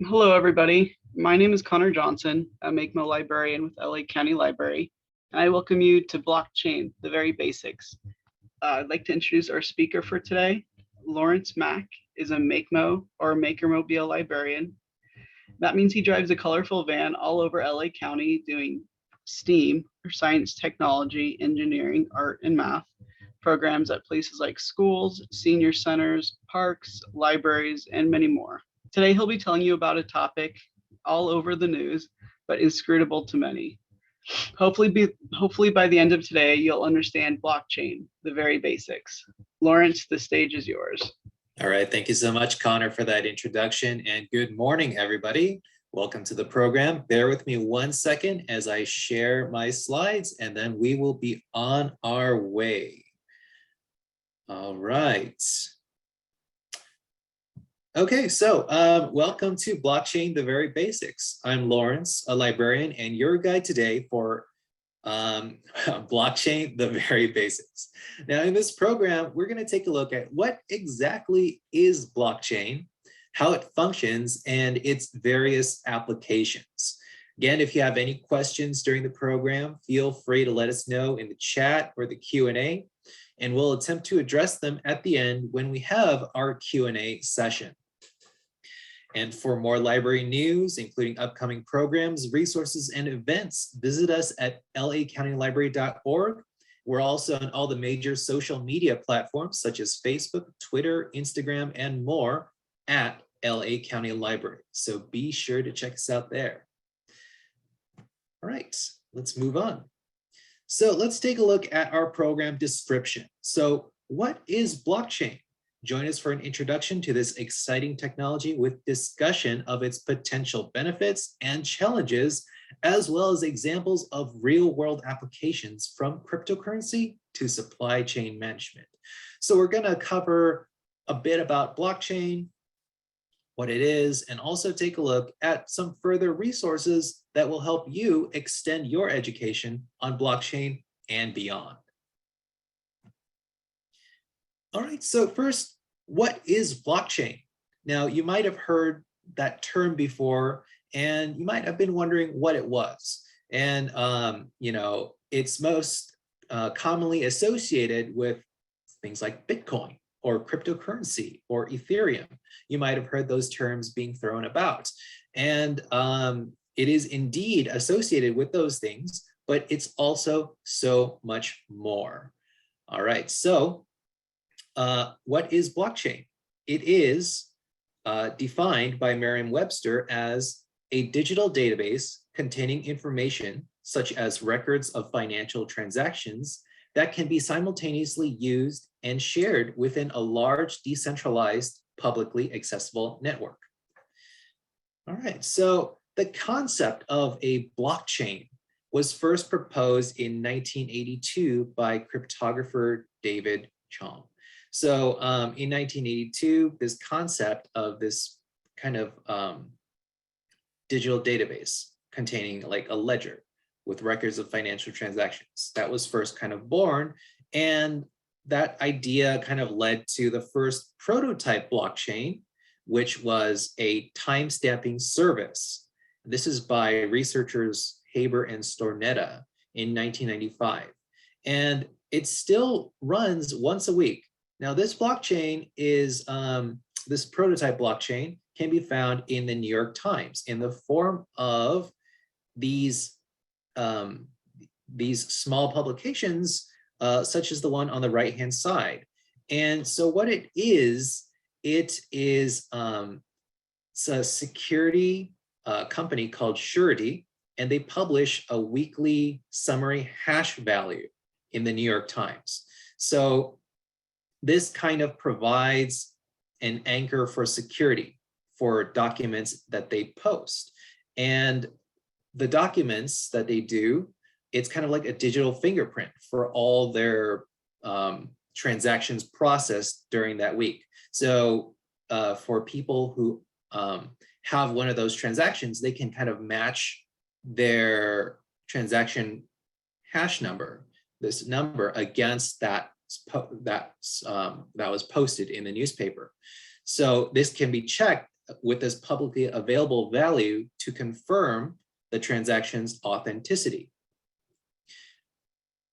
Hello, everybody. My name is Connor Johnson, a MACMO librarian with LA County Library, and I welcome you to Blockchain, the very basics. I'd like to introduce our speaker for today. Lawrence Mack is a MACMO or Makermobile librarian. That means he drives a colorful van all over LA County doing STEAM, or science, technology, engineering, art, and math programs at places like schools, senior centers, parks, libraries, and many more. Today, he'll be telling you about a topic all over the news, but inscrutable to many. Hopefully by the end of today, you'll understand blockchain, the very basics. Lawrence, the stage is yours. All right, thank you so much, Connor, for that introduction, and good morning, everybody. Welcome to the program. Bear with me 1 second as I share my slides, and then we will be on our way. All right. Okay, so welcome to Blockchain, the very basics. I'm Lawrence, a librarian, and your guide today for blockchain, the very basics. Now, in this program, we're going to take a look at what exactly is blockchain, how it functions, and its various applications. Again, if you have any questions during the program, feel free to let us know in the chat or the Q&A, and we'll attempt to address them at the end when we have our Q&A session. And for more library news, including upcoming programs, resources, and events, visit us at lacountylibrary.org. We're also on all the major social media platforms such as Facebook, Twitter, Instagram, and more at LA County Library. So be sure to check us out there. All right, let's move on. So let's take a look at our program description. So what is blockchain? Join us for an introduction to this exciting technology with discussion of its potential benefits and challenges, as well as examples of real-world applications from cryptocurrency to supply chain management. So we're going to cover a bit about blockchain, what it is, and also take a look at some further resources that will help you extend your education on blockchain and beyond. All right, so first, what is blockchain? Now, you might have heard that term before, and you might have been wondering what it was. And, it's most commonly associated with things like Bitcoin or cryptocurrency or Ethereum. You might have heard those terms being thrown about. And it is indeed associated with those things, but it's also so much more. All right, so what is blockchain? It is defined by Merriam-Webster as a digital database containing information such as records of financial transactions that can be simultaneously used and shared within a large decentralized publicly accessible network. All right, so the concept of a blockchain was first proposed in 1982 by cryptographer David Chong. So in 1982, this concept of this kind of digital database containing like a ledger with records of financial transactions, that was first kind of born. And that idea kind of led to the first prototype blockchain, which was a timestamping service. This is by researchers Haber and Stornetta in 1995. And it still runs once a week. Now, this blockchain is, this prototype blockchain can be found in the New York Times in the form of these small publications, such as the one on the right-hand side. And so what it is it's a security company called Surety, and they publish a weekly summary hash value in the New York Times. So this kind of provides an anchor for security for documents that they post. And the documents that they do, it's kind of like a digital fingerprint for all their transactions processed during that week. So for people who have one of those transactions, they can kind of match their transaction hash number, this number, against that was posted in the newspaper. So this can be checked with this publicly available value to confirm the transaction's authenticity.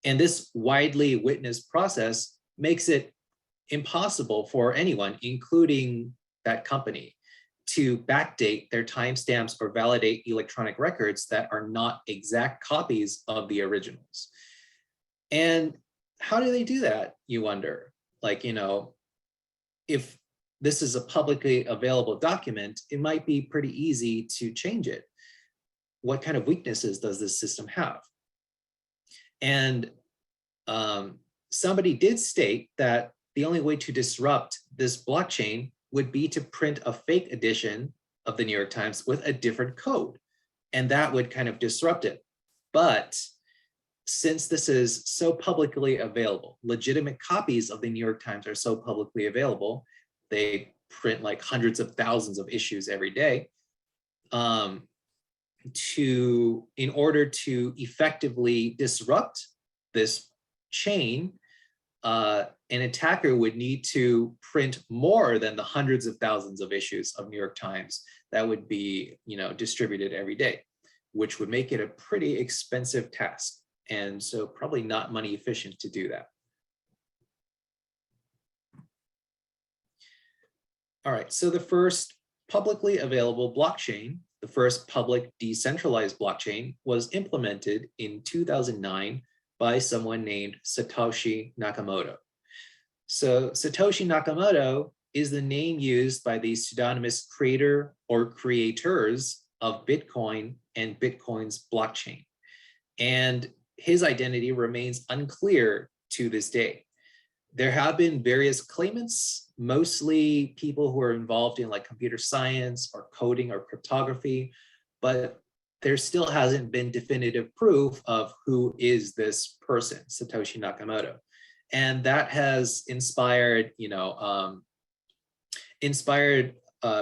And this widely witnessed process makes it impossible for anyone, including that company, to backdate their timestamps or validate electronic records that are not exact copies of the originals. And how do they do that, you wonder? Like, if this is a publicly available document, it might be pretty easy to change it. What kind of weaknesses does this system have? And somebody did state that the only way to disrupt this blockchain would be to print a fake edition of the New York Times with a different code. And that would kind of disrupt it. But since this is so publicly available, legitimate copies of the New York Times are so publicly available, they print like hundreds of thousands of issues every day. In order to effectively disrupt this chain, an attacker would need to print more than the hundreds of thousands of issues of New York Times that would be, distributed every day, which would make it a pretty expensive task. And so probably not money efficient to do that. All right, so the first publicly available blockchain, the first public decentralized blockchain, was implemented in 2009 by someone named Satoshi Nakamoto. So Satoshi Nakamoto is the name used by the pseudonymous creator or creators of Bitcoin and Bitcoin's blockchain. And his identity remains unclear to this day. There have been various claimants, mostly people who are involved in like computer science or coding or cryptography, but there still hasn't been definitive proof of who is this person, Satoshi Nakamoto. And that has inspired,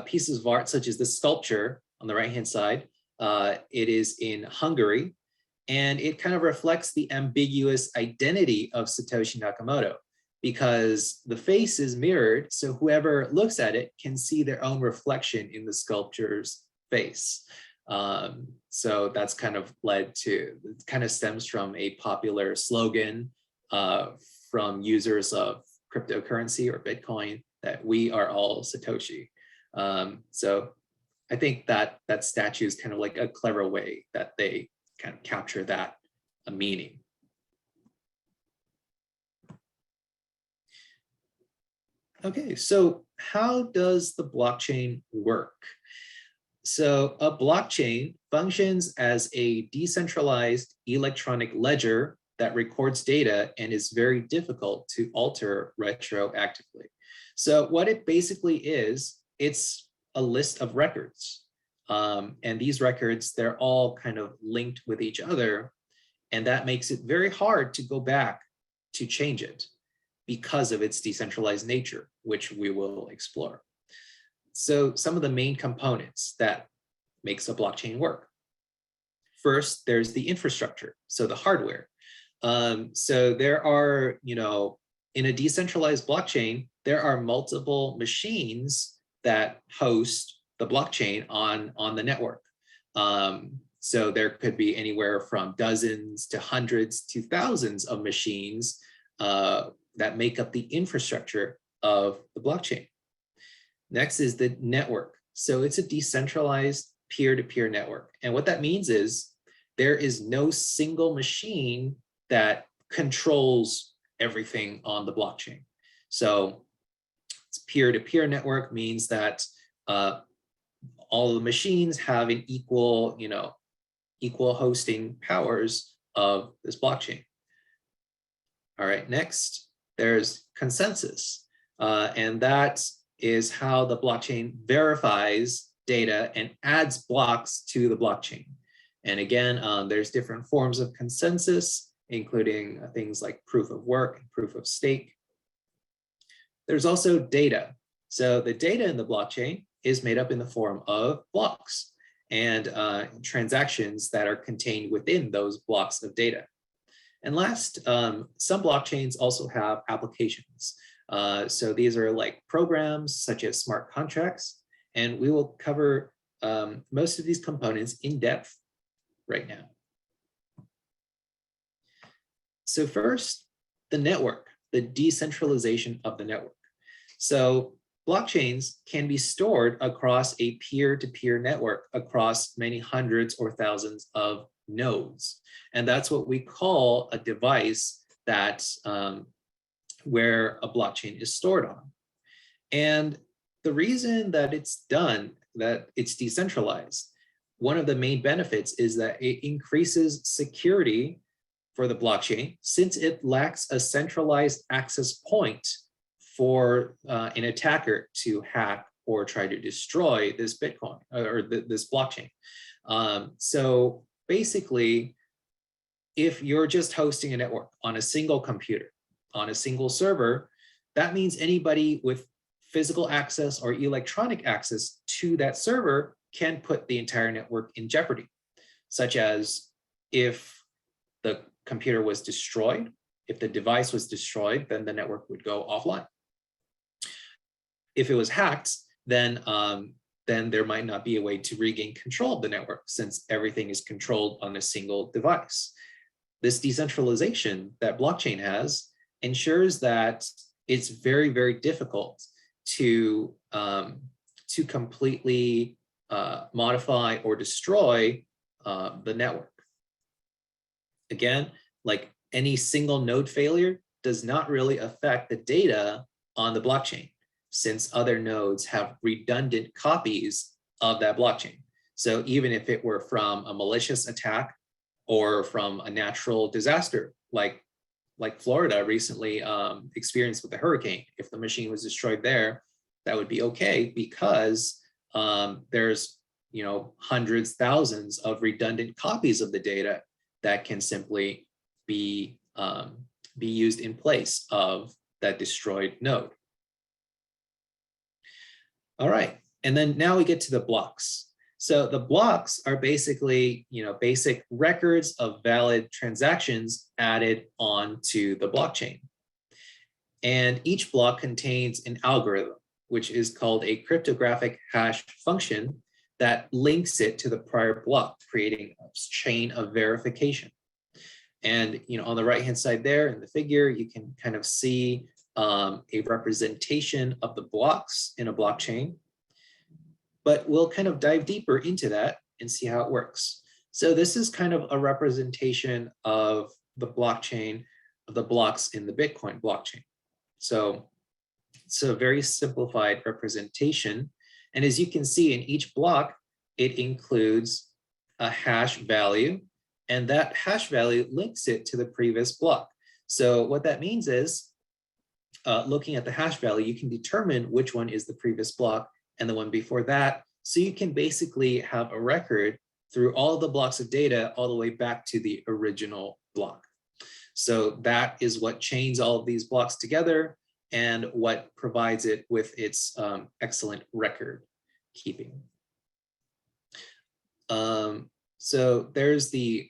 pieces of art such as this sculpture on the right-hand side. It is in Hungary, and it kind of reflects the ambiguous identity of Satoshi Nakamoto, because the face is mirrored, so whoever looks at it can see their own reflection in the sculpture's face. So that's kind of led to, it kind of stems from a popular slogan from users of cryptocurrency or Bitcoin that we are all Satoshi. So I think that that statue is kind of like a clever way that they kind of capture that meaning. Okay, so how does the blockchain work? So a blockchain functions as a decentralized electronic ledger that records data and is very difficult to alter retroactively. So what it basically is, it's a list of records. And these records, they're all kind of linked with each other. And that makes it very hard to go back to change it because of its decentralized nature, which we will explore. So some of the main components that makes a blockchain work. First, there's the infrastructure, so the hardware. So there are, in a decentralized blockchain, there are multiple machines that host the blockchain on the network. So there could be anywhere from dozens to hundreds to thousands of machines that make up the infrastructure of the blockchain. Next is the network. So it's a decentralized peer-to-peer network. And what that means is there is no single machine that controls everything on the blockchain. So it's peer-to-peer network means that all the machines have an equal hosting powers of this blockchain. All right, next, there's consensus. And that is how the blockchain verifies data and adds blocks to the blockchain. And again, there's different forms of consensus, including things like proof of work and proof of stake. There's also data. So the data in the blockchain is made up in the form of blocks and transactions that are contained within those blocks of data. And last, some blockchains also have applications. So these are like programs such as smart contracts. And we will cover most of these components in depth right now. So first, the network, the decentralization of the network. So blockchains can be stored across a peer-to-peer network across many hundreds or thousands of nodes. And that's what we call a device that where a blockchain is stored on. And the reason that it's done, that it's decentralized, one of the main benefits is that it increases security for the blockchain since it lacks a centralized access point for an attacker to hack or try to destroy this Bitcoin or this blockchain. So basically, if you're just hosting a network on a single computer, on a single server, that means anybody with physical access or electronic access to that server can put the entire network in jeopardy, such as if the computer was destroyed, if the device was destroyed, then the network would go offline. If it was hacked, then there might not be a way to regain control of the network since everything is controlled on a single device. This decentralization that blockchain has ensures that it's very, very difficult to completely modify or destroy the network. Again, like any single node failure does not really affect the data on the blockchain, since other nodes have redundant copies of that blockchain. So even if it were from a malicious attack or from a natural disaster, like Florida recently experienced with the hurricane, if the machine was destroyed there, that would be okay because there's hundreds, thousands of redundant copies of the data that can simply be used in place of that destroyed node. All right, and then now we get to the blocks. So the blocks are basically, basic records of valid transactions added onto the blockchain. And each block contains an algorithm, which is called a cryptographic hash function that links it to the prior block, creating a chain of verification. And on the right-hand side there in the figure, you can kind of see a representation of the blocks in a blockchain. But we'll kind of dive deeper into that and see how it works. So this is kind of a representation of the blockchain, of the blocks in the Bitcoin blockchain. So it's a very simplified representation. And as you can see in each block, it includes a hash value, and that hash value links it to the previous block. So what that means is, looking at the hash value, you can determine which one is the previous block and the one before that. So you can basically have a record through all of the blocks of data all the way back to the original block. So that is what chains all of these blocks together and what provides it with its excellent record keeping. So there's the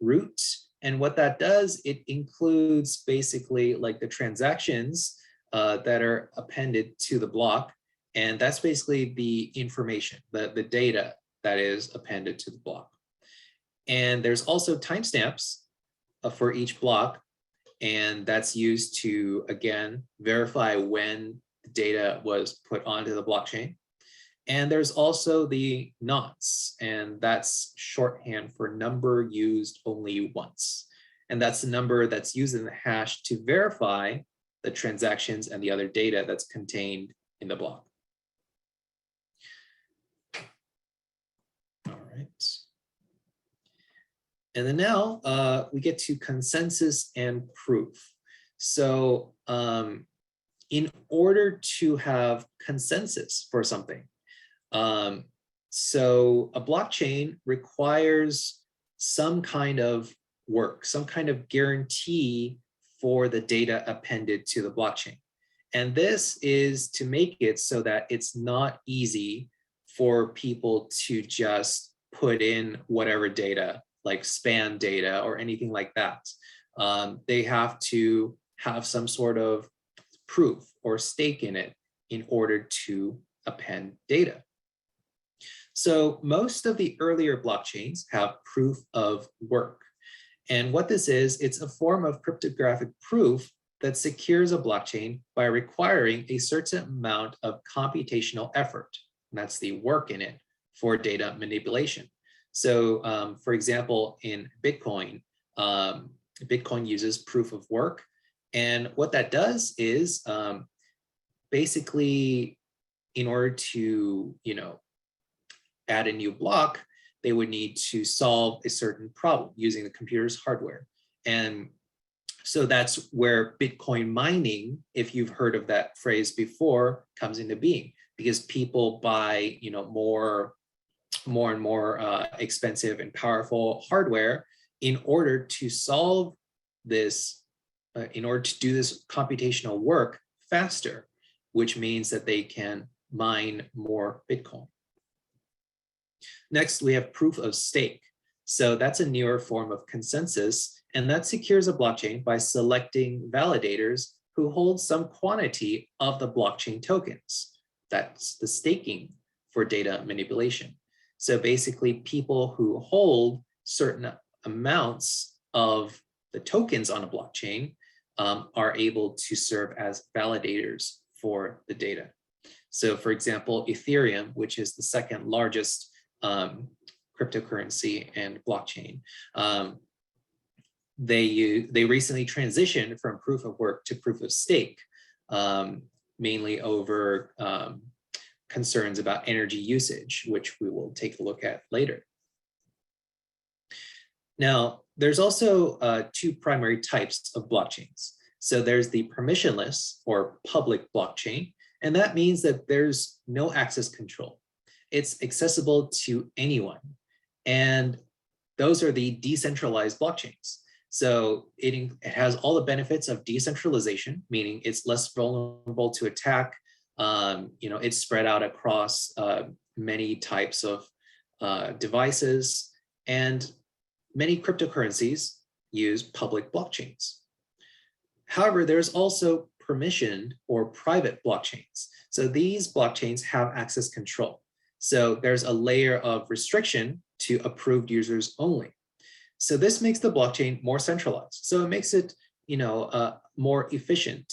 root, and what that does, it includes basically like the transactions that are appended to the block. And that's basically the information, the data that is appended to the block. And there's also timestamps for each block, and that's used to, again, verify when the data was put onto the blockchain. And there's also the nonce, and that's shorthand for number used only once. And that's the number that's used in the hash to verify the transactions and the other data that's contained in the block. All right. And then now we get to consensus and proof. So in order to have consensus for something, so a blockchain requires some kind of work, some kind of guarantee for the data appended to the blockchain. And this is to make it so that it's not easy for people to just put in whatever data, like spam data or anything like that. They have to have some sort of proof or stake in it in order to append data. So most of the earlier blockchains have proof of work. And what this is, it's a form of cryptographic proof that secures a blockchain by requiring a certain amount of computational effort. And that's the work in it for data manipulation. So for example, in Bitcoin, Bitcoin uses proof of work. And what that does is basically, in order to, add a new block, they would need to solve a certain problem using the computer's hardware. And so that's where Bitcoin mining, if you've heard of that phrase before, comes into being, because people buy, more and more expensive and powerful hardware in order to solve this, in order to do this computational work faster, which means that they can mine more Bitcoin. Next, we have proof of stake. So that's a newer form of consensus, and that secures a blockchain by selecting validators who hold some quantity of the blockchain tokens. That's the staking for data manipulation. So basically, people who hold certain amounts of the tokens on a blockchain are able to serve as validators for the data. So for example, Ethereum, which is the second largest cryptocurrency and blockchain, they recently transitioned from proof of work to proof of stake, mainly over concerns about energy usage, which we will take a look at later. Now, there's also two primary types of blockchains. So there's the permissionless or public blockchain, and that means that there's no access control. It's accessible to anyone. And those are the decentralized blockchains. So it has all the benefits of decentralization, meaning it's less vulnerable to attack. It's spread out across many types of devices, and many cryptocurrencies use public blockchains. However, there's also permissioned or private blockchains. So these blockchains have access control. So there's a layer of restriction to approved users only. So this makes the blockchain more centralized. So it makes it, more efficient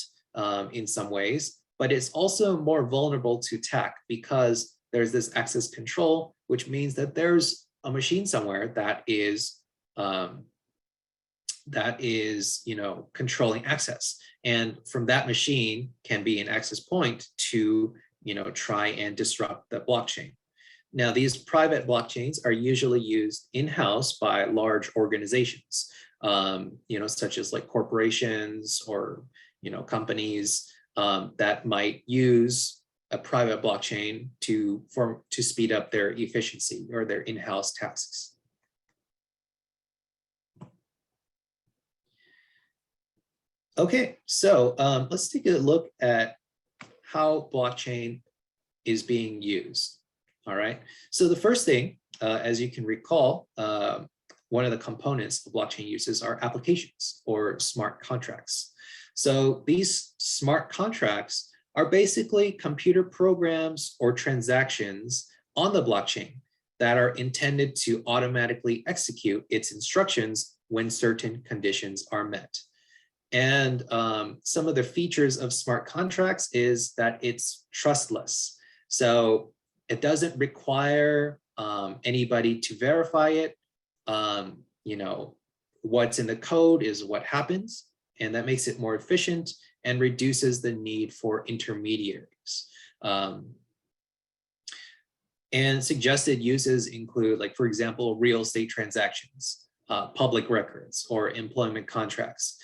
in some ways, but it's also more vulnerable to attack because there's this access control, which means that there's a machine somewhere that is controlling access. And from that machine can be an access point to, try and disrupt the blockchain. Now, these private blockchains are usually used in-house by large organizations, such as like corporations or, companies that might use a private blockchain to speed up their efficiency or their in-house tasks. Okay, so let's take a look at how blockchain is being used. All right, so the first thing, as you can recall, one of the components of blockchain uses are applications or smart contracts. So these smart contracts are basically computer programs or transactions on the blockchain that are intended to automatically execute its instructions when certain conditions are met. And some of the features of smart contracts is that it's trustless. So it doesn't require anybody to verify it. What's in the code is what happens, and that makes it more efficient and reduces the need for intermediaries. And suggested uses include, like, for example, real estate transactions, public records, or employment contracts.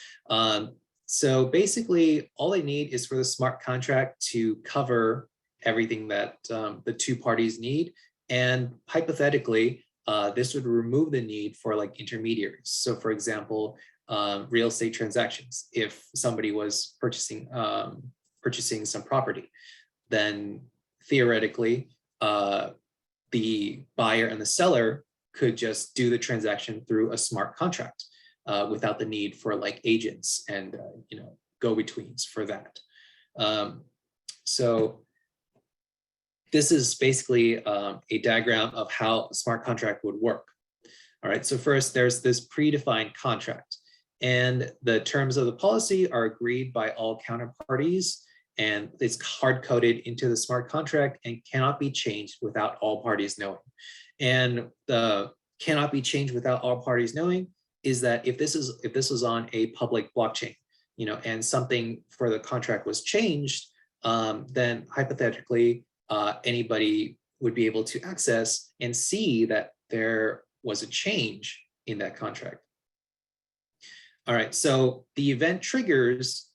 So basically, all they need is for the smart contract to cover everything that the two parties need. And hypothetically, this would remove the need for like intermediaries. So for example, real estate transactions, if somebody was purchasing some property, then theoretically, the buyer and the seller could just do the transaction through a smart contract without the need for like agents and go-betweens for that. So this is basically a diagram of how a smart contract would work. All right, so first there's this predefined contract, and the terms of the policy are agreed by all counterparties, and it's hard-coded into the smart contract and cannot be changed without all parties knowing. And the cannot be changed without all parties knowing is that if this was on a public blockchain, and something for the contract was changed, then hypothetically anybody would be able to access and see that there was a change in that contract. All right, so the event triggers,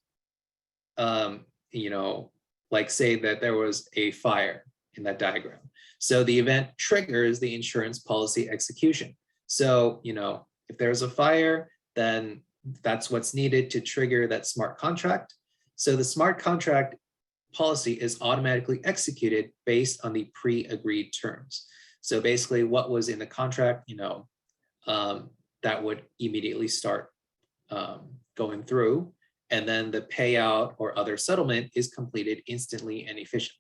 like say that there was a fire in that diagram. So the event triggers the insurance policy execution. So, if there's a fire, then that's what's needed to trigger that smart contract. So the smart contract policy is automatically executed based on the pre-agreed terms. So basically what was in the contract, that would immediately start going through, and then the payout or other settlement is completed instantly and efficiently.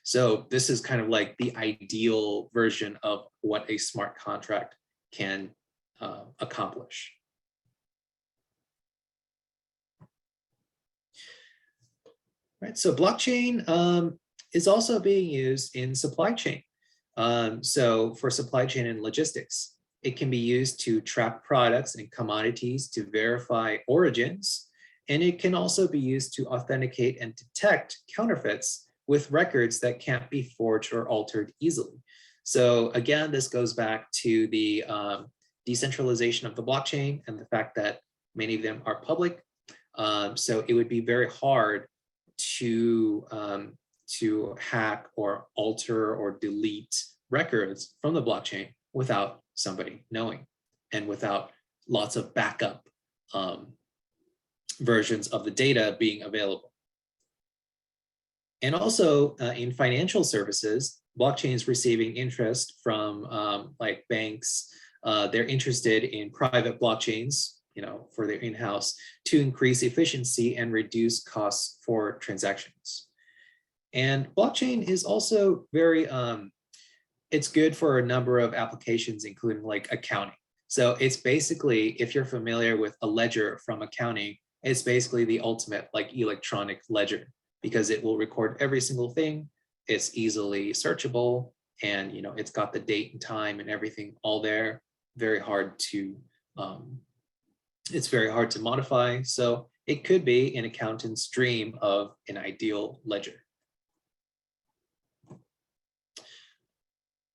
So this is kind of like the ideal version of what a smart contract can accomplish. Right, so blockchain is also being used in supply chain. So for supply chain and logistics, it can be used to track products and commodities to verify origins, and it can also be used to authenticate and detect counterfeits with records that can't be forged or altered easily. So again, this goes back to the decentralization of the blockchain and the fact that many of them are public. So it would be very hard to hack or alter or delete records from the blockchain without somebody knowing and without lots of backup versions of the data being available. And also in financial services, blockchain is receiving interest from like banks. They're interested in private blockchains, for their in-house to increase efficiency and reduce costs for transactions. And blockchain is also very, it's good for a number of applications, including like accounting. So it's basically, if you're familiar with a ledger from accounting, it's basically the ultimate like electronic ledger, because it will record every single thing. It's easily searchable, and it's got the date and time and everything all there. Very hard to, it's very hard to modify. So it could be an accountant's dream of an ideal ledger.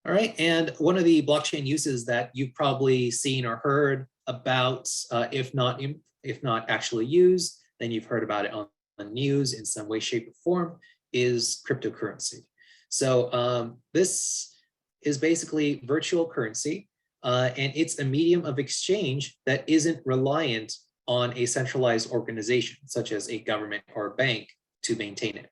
All right, and one of the blockchain uses that you've probably seen or heard about, if not actually used, then you've heard about it on the news in some way, shape, or form, is cryptocurrency. So this is basically virtual currency, and it's a medium of exchange that isn't reliant on a centralized organization, such as a government or a bank, to maintain it.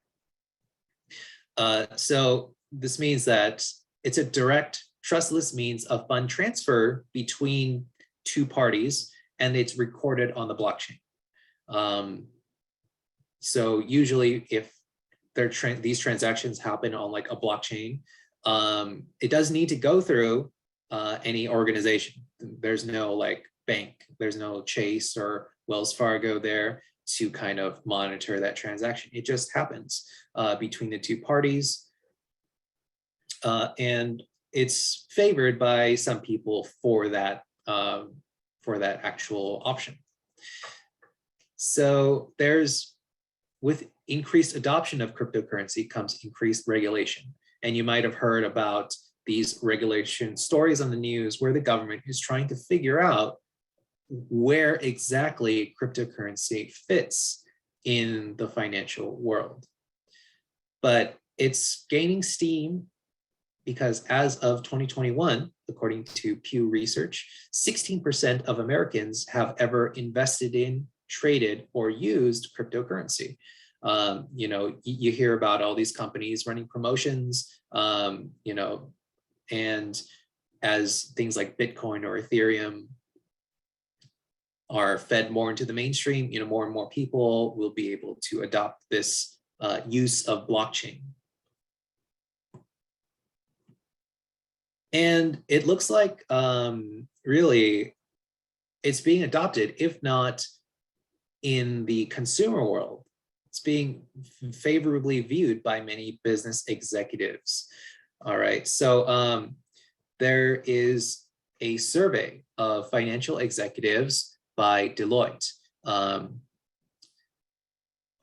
So this means that it's a direct, trustless means of fund transfer between two parties, and it's recorded on the blockchain. So usually if these transactions happen on like a blockchain, it doesn't need to go through any organization. There's no like bank, there's no Chase or Wells Fargo there to kind of monitor that transaction. It just happens between the two parties. And it's favored by some people for that actual option. So with increased adoption of cryptocurrency comes increased regulation. And you might have heard about these regulation stories on the news where the government is trying to figure out where exactly cryptocurrency fits in the financial world. But it's gaining steam because as of 2021, according to Pew Research, 16% of Americans have ever invested in, traded, or used cryptocurrency. You hear about all these companies running promotions, and as things like Bitcoin or Ethereum are fed more into the mainstream, more and more people will be able to adopt this use of blockchain. And it looks like really it's being adopted, if not in the consumer world, it's being favorably viewed by many business executives. All right, so there is a survey of financial executives by Deloitte,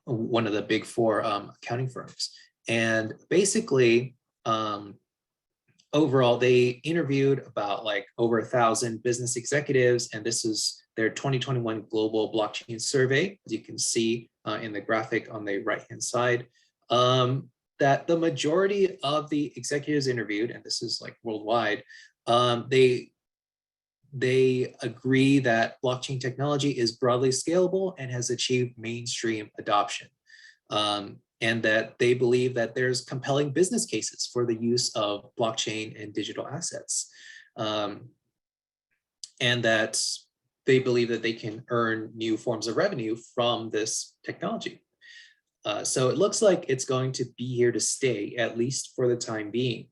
one of the big four accounting firms. And basically, overall, they interviewed about like over 1,000 business executives, and this is their 2021 Global Blockchain Survey, as you can see in the graphic on the right-hand side, that the majority of the executives interviewed, and this is like worldwide, they agree that blockchain technology is broadly scalable and has achieved mainstream adoption. And that they believe that there's compelling business cases for the use of blockchain and digital assets. And that they believe that they can earn new forms of revenue from this technology. So it looks like it's going to be here to stay, at least for the time being.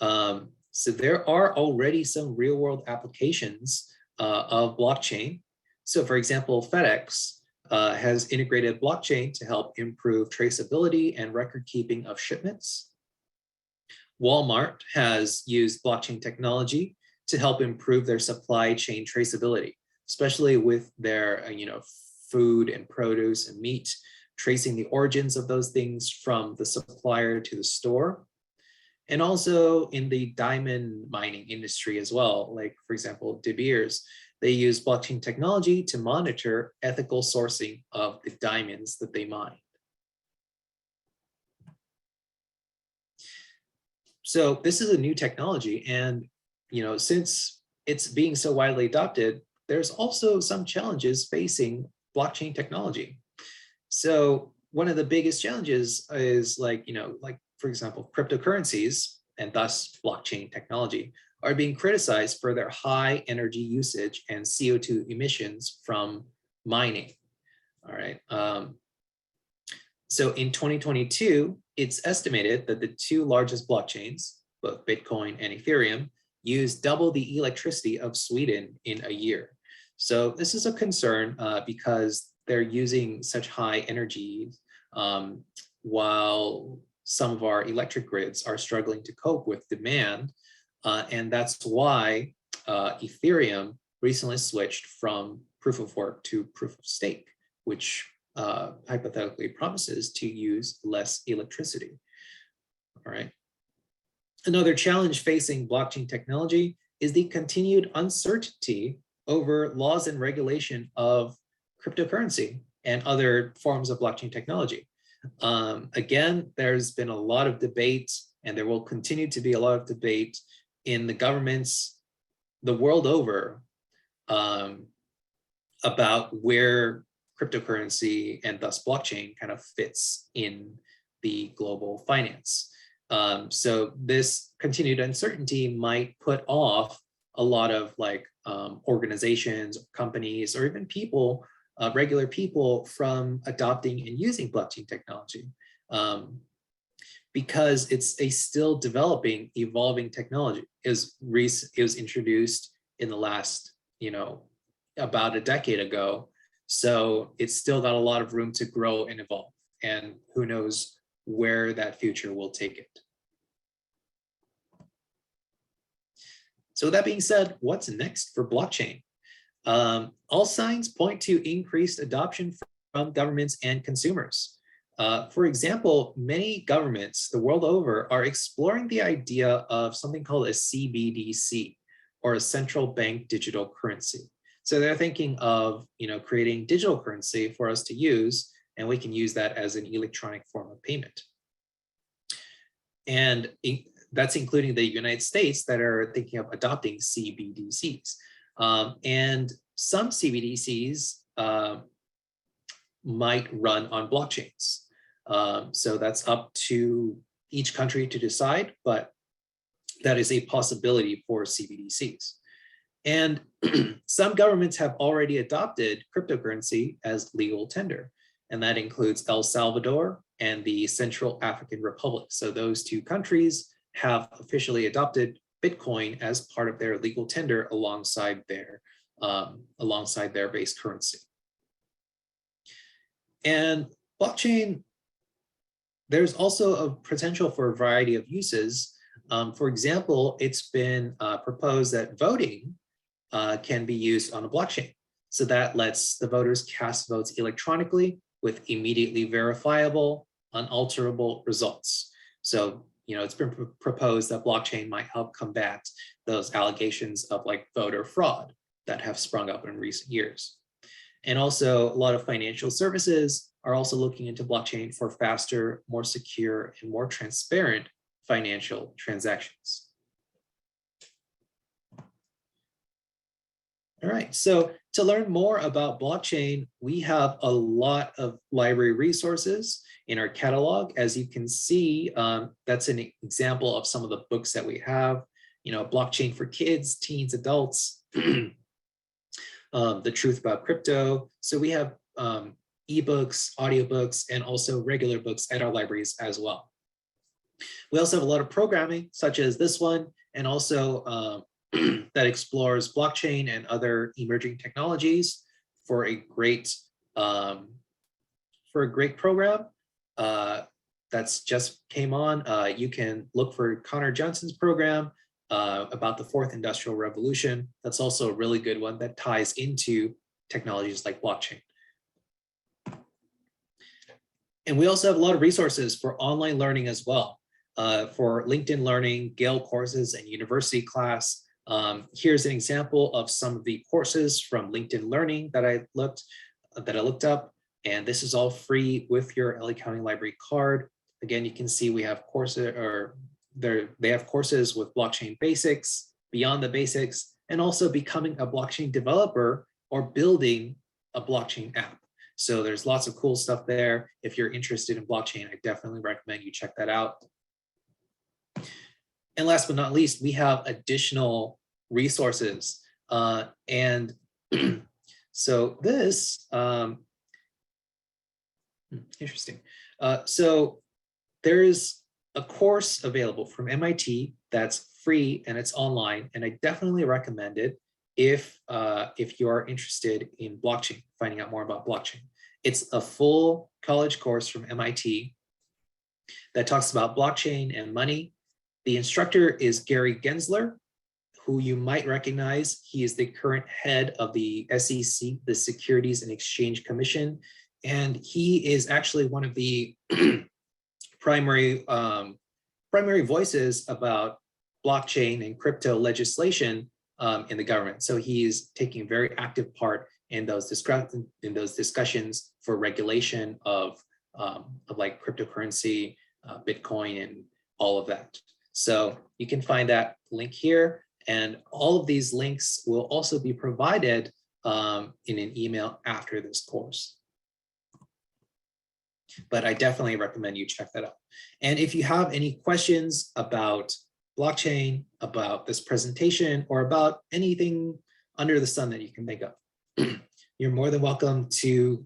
So there are already some real world applications of blockchain. So for example, FedEx has integrated blockchain to help improve traceability and record keeping of shipments. Walmart has used blockchain technology to help improve their supply chain traceability, especially with their food and produce and meat, tracing the origins of those things from the supplier to the store. And also in the diamond mining industry as well, like for example, De Beers, they use blockchain technology to monitor ethical sourcing of the diamonds that they mine. So this is a new technology, and since it's being so widely adopted, there's also some challenges facing blockchain technology. So one of the biggest challenges is like for example, cryptocurrencies and thus blockchain technology are being criticized for their high energy usage and CO2 emissions from mining. All right. So in 2022, it's estimated that the two largest blockchains, both Bitcoin and Ethereum, use double the electricity of Sweden in a year. So this is a concern because they're using such high energy while some of our electric grids are struggling to cope with demand. And that's why Ethereum recently switched from proof of work to proof of stake, which hypothetically promises to use less electricity. All right. Another challenge facing blockchain technology is the continued uncertainty over laws and regulation of cryptocurrency and other forms of blockchain technology. Again, there's been a lot of debate, and there will continue to be a lot of debate in the governments the world over about where cryptocurrency and thus blockchain kind of fits in the global finance. So this continued uncertainty might put off a lot of organizations, companies, or even people, regular people, from adopting and using blockchain technology because it's a still developing, evolving technology. It was introduced in the last, about a decade ago. So it's still got a lot of room to grow and evolve. And who knows where that future will take it. So with that being said, what's next for blockchain? All signs point to increased adoption from governments and consumers. For example, many governments the world over are exploring the idea of something called a CBDC, or a central bank digital currency. So they're thinking of creating digital currency for us to use, and we can use that as an electronic form of payment. And that's including the United States that are thinking of adopting CBDCs. And some CBDCs might run on blockchains. So that's up to each country to decide, but that is a possibility for CBDCs. And some governments have already adopted cryptocurrency as legal tender, and that includes El Salvador and the Central African Republic. So those two countries have officially adopted Bitcoin as part of their legal tender alongside their base currency. And blockchain, there's also a potential for a variety of uses. For example, it's been proposed that voting can be used on a blockchain. So that lets the voters cast votes electronically with immediately verifiable, unalterable results. So, it's been proposed that blockchain might help combat those allegations of like voter fraud that have sprung up in recent years. And also a lot of financial services are also looking into blockchain for faster, more secure, and more transparent financial transactions. All right, so to learn more about blockchain, we have a lot of library resources in our catalog. As you can see, that's an example of some of the books that we have, Blockchain for Kids, Teens, Adults, The Truth About Crypto. So we have ebooks, audiobooks, and also regular books at our libraries as well. We also have a lot of programming, such as this one, and also that explores blockchain and other emerging technologies for a great program that's just came on. You can look for Connor Johnson's program about the fourth industrial revolution. That's also a really good one that ties into technologies like blockchain. And we also have a lot of resources for online learning as well. For LinkedIn Learning, Gale courses, and university class. Here's an example of some of the courses from LinkedIn Learning that I looked up, and this is all free with your LA County Library card. Again, you can see we have courses, they have courses with blockchain basics, beyond the basics, and also becoming a blockchain developer or building a blockchain app. So there's lots of cool stuff there. If you're interested in blockchain, I definitely recommend you check that out. And last but not least, we have additional resources. And so this, interesting. So there's a course available from MIT that's free and it's online, and I definitely recommend it if you are interested in blockchain, finding out more about blockchain. It's a full college course from MIT that talks about blockchain and money. The instructor is Gary Gensler, who you might recognize. He is the current head of the SEC, the Securities and Exchange Commission, and he is actually one of the primary voices about blockchain and crypto legislation in the government. So he's taking a very active part in those discussions for regulation of like cryptocurrency, Bitcoin, and all of that. So you can find that link here, and all of these links will also be provided in an email after this course. But I definitely recommend you check that out. And if you have any questions about blockchain, about this presentation, or about anything under the sun that you can think of, you're more than welcome to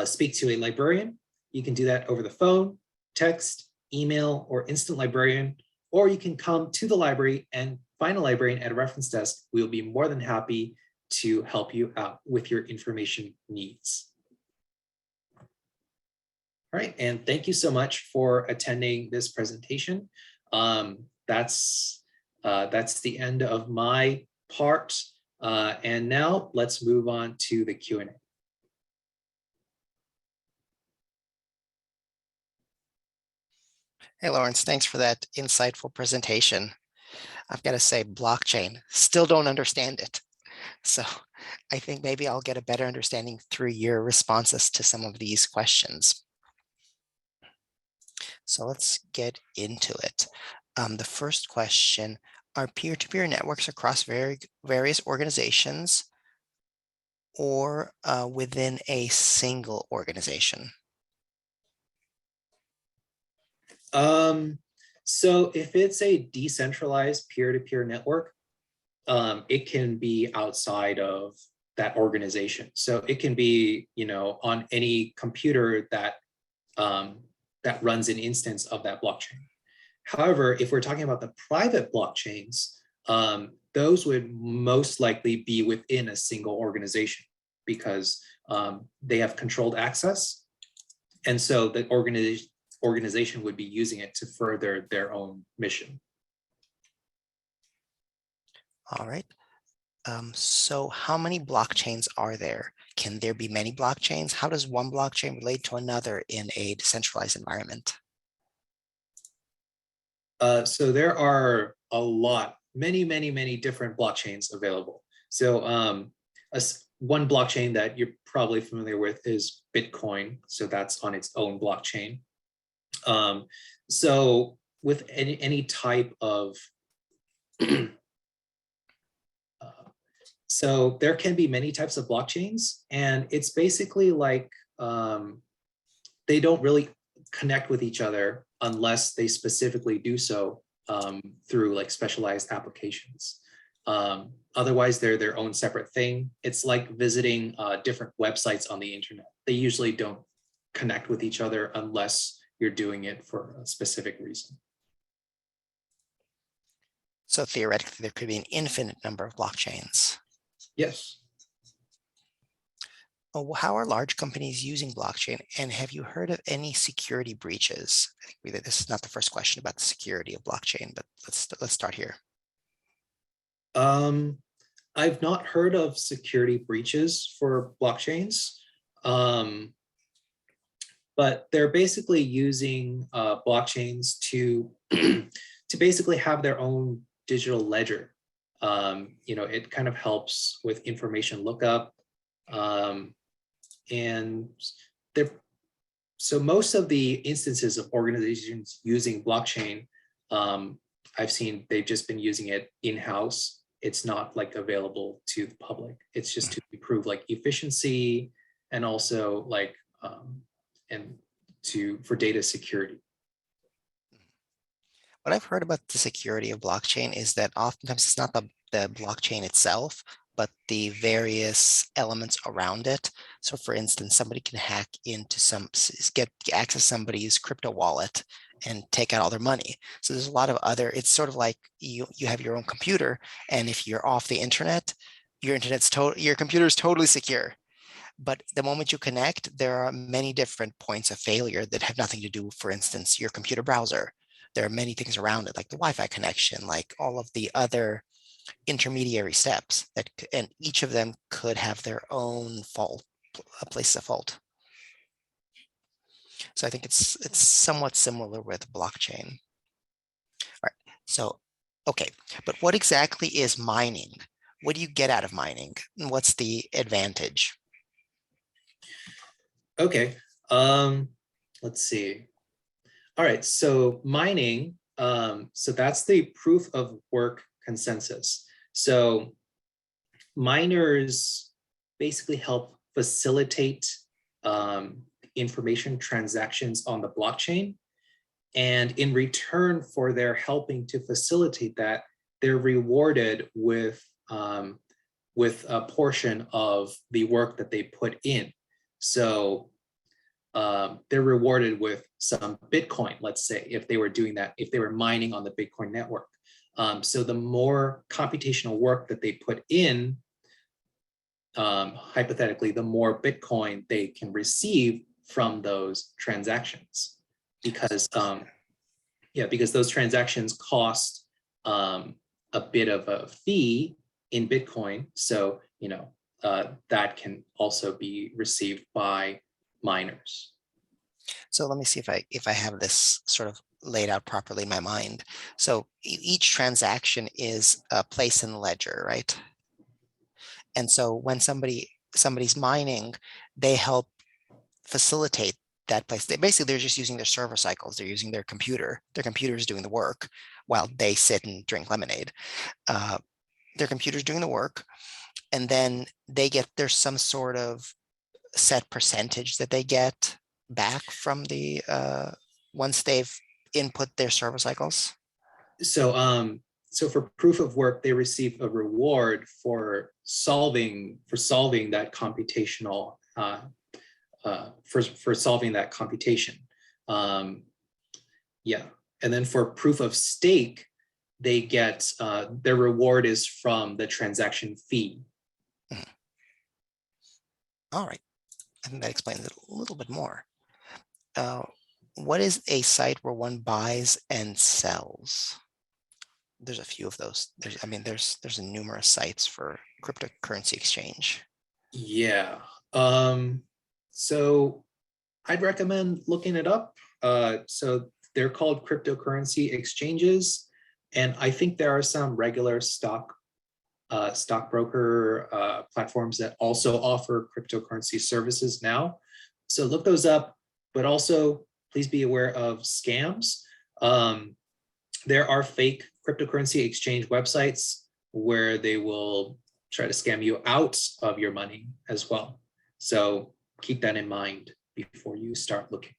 speak to a librarian. You can do that over the phone, text, email, or instant librarian, or you can come to the library and find a librarian at a reference desk. We'll be more than happy to help you out with your information needs. All right, and thank you so much for attending this presentation. That's the end of my part. And now let's move on to the Q&A. Hey, Lawrence, thanks for that insightful presentation. I've got to say, blockchain, still don't understand it. So I think maybe I'll get a better understanding through your responses to some of these questions. So let's get into it. The first question, are peer-to-peer networks across various organizations or within a single organization? So if it's a decentralized peer-to-peer network, it can be outside of that organization. So it can be, on any computer that that runs an instance of that blockchain. However, if we're talking about the private blockchains, those would most likely be within a single organization because they have controlled access. And so the organization would be using it to further their own mission. All right. So how many blockchains are there? Can there be many blockchains? How does one blockchain relate to another in a decentralized environment? So there are a lot, many different blockchains available. So one blockchain that you're probably familiar with is Bitcoin. So that's on its own blockchain. So with any type of so there can be many types of blockchains, and it's basically like they don't really connect with each other unless they specifically do so through like specialized applications. Otherwise, they're their own separate thing. It's like visiting different websites on the internet. They usually don't connect with each other unless you're doing it for a specific reason. So theoretically, there could be an infinite number of blockchains. Yes. Oh, how are large companies using blockchain? And have you heard of any security breaches? I think this is not the first question about the security of blockchain, but let's start here. I've not heard of security breaches for blockchains, but they're basically using blockchains to to basically have their own digital ledger. It kind of helps with information lookup. And so most of the instances of organizations using blockchain, I've seen they've just been using it in-house. It's not like available to the public. It's just to improve like efficiency and also like for data security. What I've heard about the security of blockchain is that oftentimes it's not the blockchain itself, but the various elements around it. So for instance, somebody can hack into get access to somebody's crypto wallet and take out all their money. So there's a lot of it's sort of like you have your own computer, and if you're off the internet, your computer is totally secure. But the moment you connect, there are many different points of failure that have nothing to do, for instance, your computer browser. There are many things around it, like the Wi-Fi connection, like all of the other intermediary steps and each of them could have their own fault, a place of fault. So I think it's somewhat similar with blockchain. All right. So, okay, but what exactly is mining? What do you get out of mining? And what's the advantage? Okay. Let's see. All right. So mining. So that's the proof of work consensus. So miners basically help facilitate information transactions on the blockchain. And in return for their helping to facilitate that, they're rewarded with a portion of the work that they put in. So they're rewarded with some Bitcoin, let's say, if they were doing that, if they were mining on the Bitcoin network. So the more computational work that they put in, hypothetically, the more Bitcoin they can receive from those transactions, because because those transactions cost a bit of a fee in Bitcoin. So that can also be received by miners. So let me see if I have this sort of laid out properly in my mind. So each transaction is a place in the ledger, right? And so when somebody's mining, they help facilitate that place. They're just using their server cycles. They're using their computer. Their computer is doing the work while they sit and drink lemonade. Their computer's doing the work, and then there's some sort of set percentage that they get back from the once they've input their server cycles. So for proof of work, they receive a reward for solving that computational for solving that computation. And then for proof of stake, they get their reward is from the transaction fee. All right. I think that explains it a little bit more. What is a site where one buys and sells? There's a few of those. There's numerous sites for cryptocurrency exchange. Yeah. So I'd recommend looking it up. So they're called cryptocurrency exchanges, and I think there are some regular stockbroker platforms that also offer cryptocurrency services now. So look those up, but also please be aware of scams. There are fake cryptocurrency exchange websites where they will try to scam you out of your money as well. So keep that in mind before you start looking.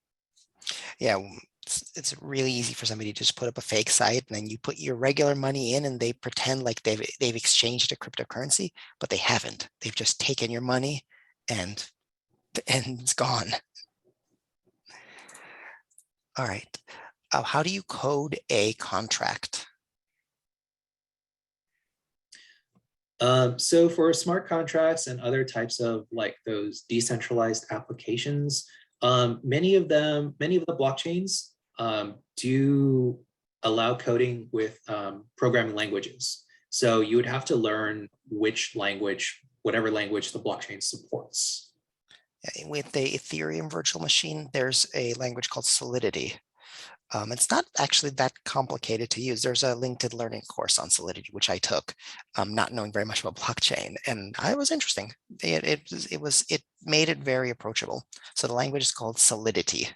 Yeah, it's really easy for somebody to just put up a fake site, and then you put your regular money in and they pretend like they've exchanged a cryptocurrency, but they haven't. They've just taken your money and it's gone. All right. How do you code a contract? So for smart contracts and other types of like those decentralized applications, many of the blockchains do allow coding with programming languages. So you would have to learn which language, whatever language the blockchain supports. With the Ethereum virtual machine, there's a language called Solidity. It's not actually that complicated to use. There's a LinkedIn learning course on Solidity, which I took, not knowing very much about blockchain, and it was interesting. It made it very approachable. So the language is called Solidity.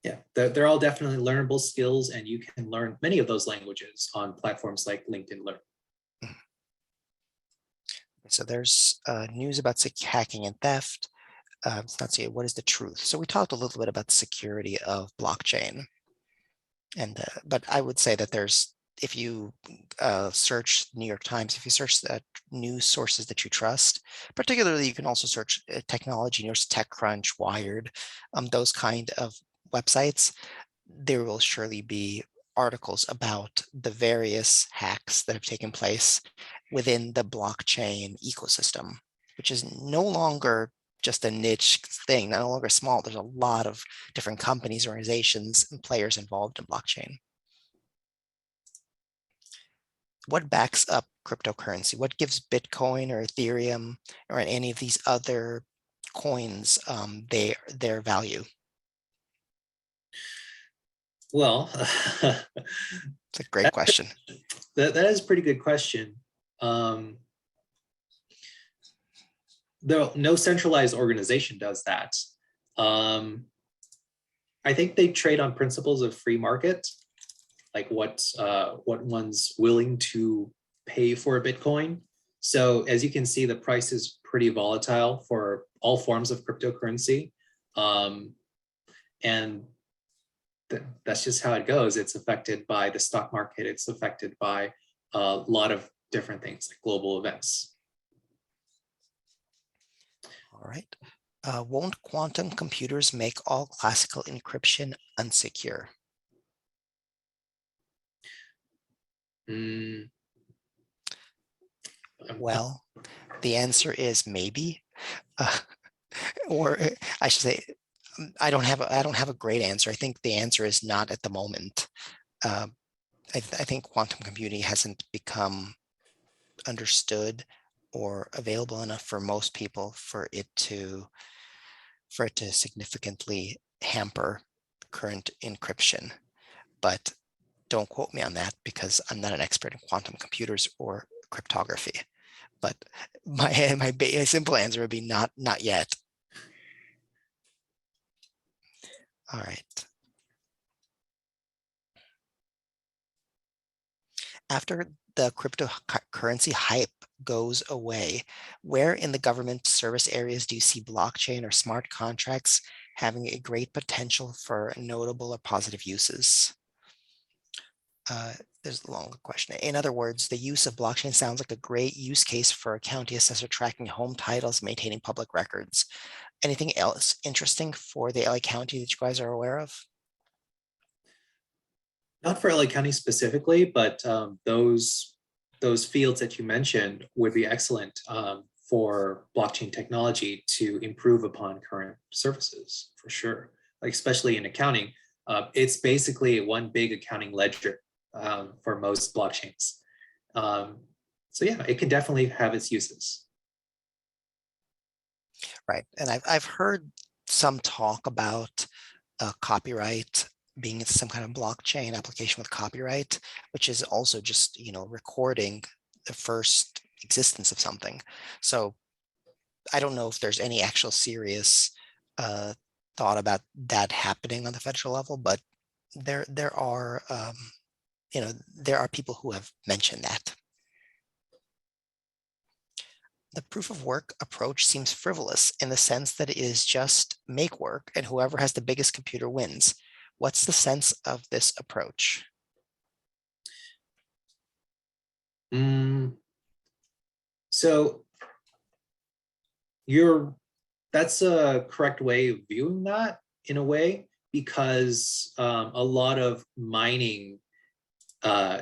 Yeah, they're all definitely learnable skills, and you can learn many of those languages on platforms like LinkedIn Learn. So there's news about hacking and theft. Let's see, what is the truth? So we talked a little bit about the security of blockchain, and but I would say that if you search New York Times, if you search the news sources that you trust, particularly you can also search technology news, TechCrunch, Wired, those kind of websites. There will surely be articles about the various hacks that have taken place within the blockchain ecosystem, which is no longer just a niche thing, no longer small. There's a lot of different companies, organizations, and players involved in blockchain. What backs up cryptocurrency? What gives Bitcoin or Ethereum or any of these other coins their value? Well, It's a great question. that is a pretty good question. No centralized organization does that. I think they trade on principles of free market, like what one's willing to pay for a Bitcoin. So as you can see, the price is pretty volatile for all forms of cryptocurrency. And that's just how it goes. It's affected by the stock market. It's affected by a lot of different things like global events. All right. Won't quantum computers make all classical encryption unsecure? Well, the answer is maybe, or I should say, I don't have a great answer. I think the answer is not at the moment. I think quantum computing hasn't become understood or available enough for most people for it to significantly hamper current encryption. But don't quote me on that because I'm not an expert in quantum computers or cryptography. But my simple answer would be not yet. All right. After the cryptocurrency hype goes away, where in the government service areas do you see blockchain or smart contracts having a great potential for notable or positive uses? There's a long question. In other words, the use of blockchain sounds like a great use case for a county assessor tracking home titles, maintaining public records. Anything else interesting for the LA County that you guys are aware of? Not for LA County specifically, but those fields that you mentioned would be excellent for blockchain technology to improve upon current services, for sure. Like especially in accounting, it's basically one big accounting ledger for most blockchains. So yeah, it can definitely have its uses. Right. And I've heard some talk about copyright being some kind of blockchain application with copyright, which is also just, recording the first existence of something. So I don't know if there's any actual serious thought about that happening on the federal level, but there are there are people who have mentioned that. The proof of work approach seems frivolous in the sense that it is just make work and whoever has the biggest computer wins. What's the sense of this approach? So that's a correct way of viewing that in a way, because a lot of mining,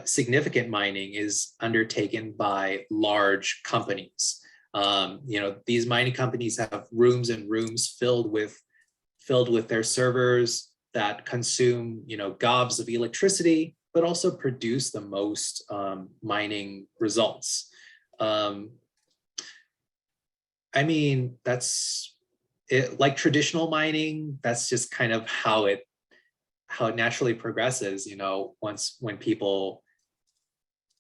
significant mining is undertaken by large companies. These mining companies have rooms and rooms filled with their servers that consume, gobs of electricity, but also produce the most mining results. I mean, that's it, like traditional mining, that's just kind of how it naturally progresses, when people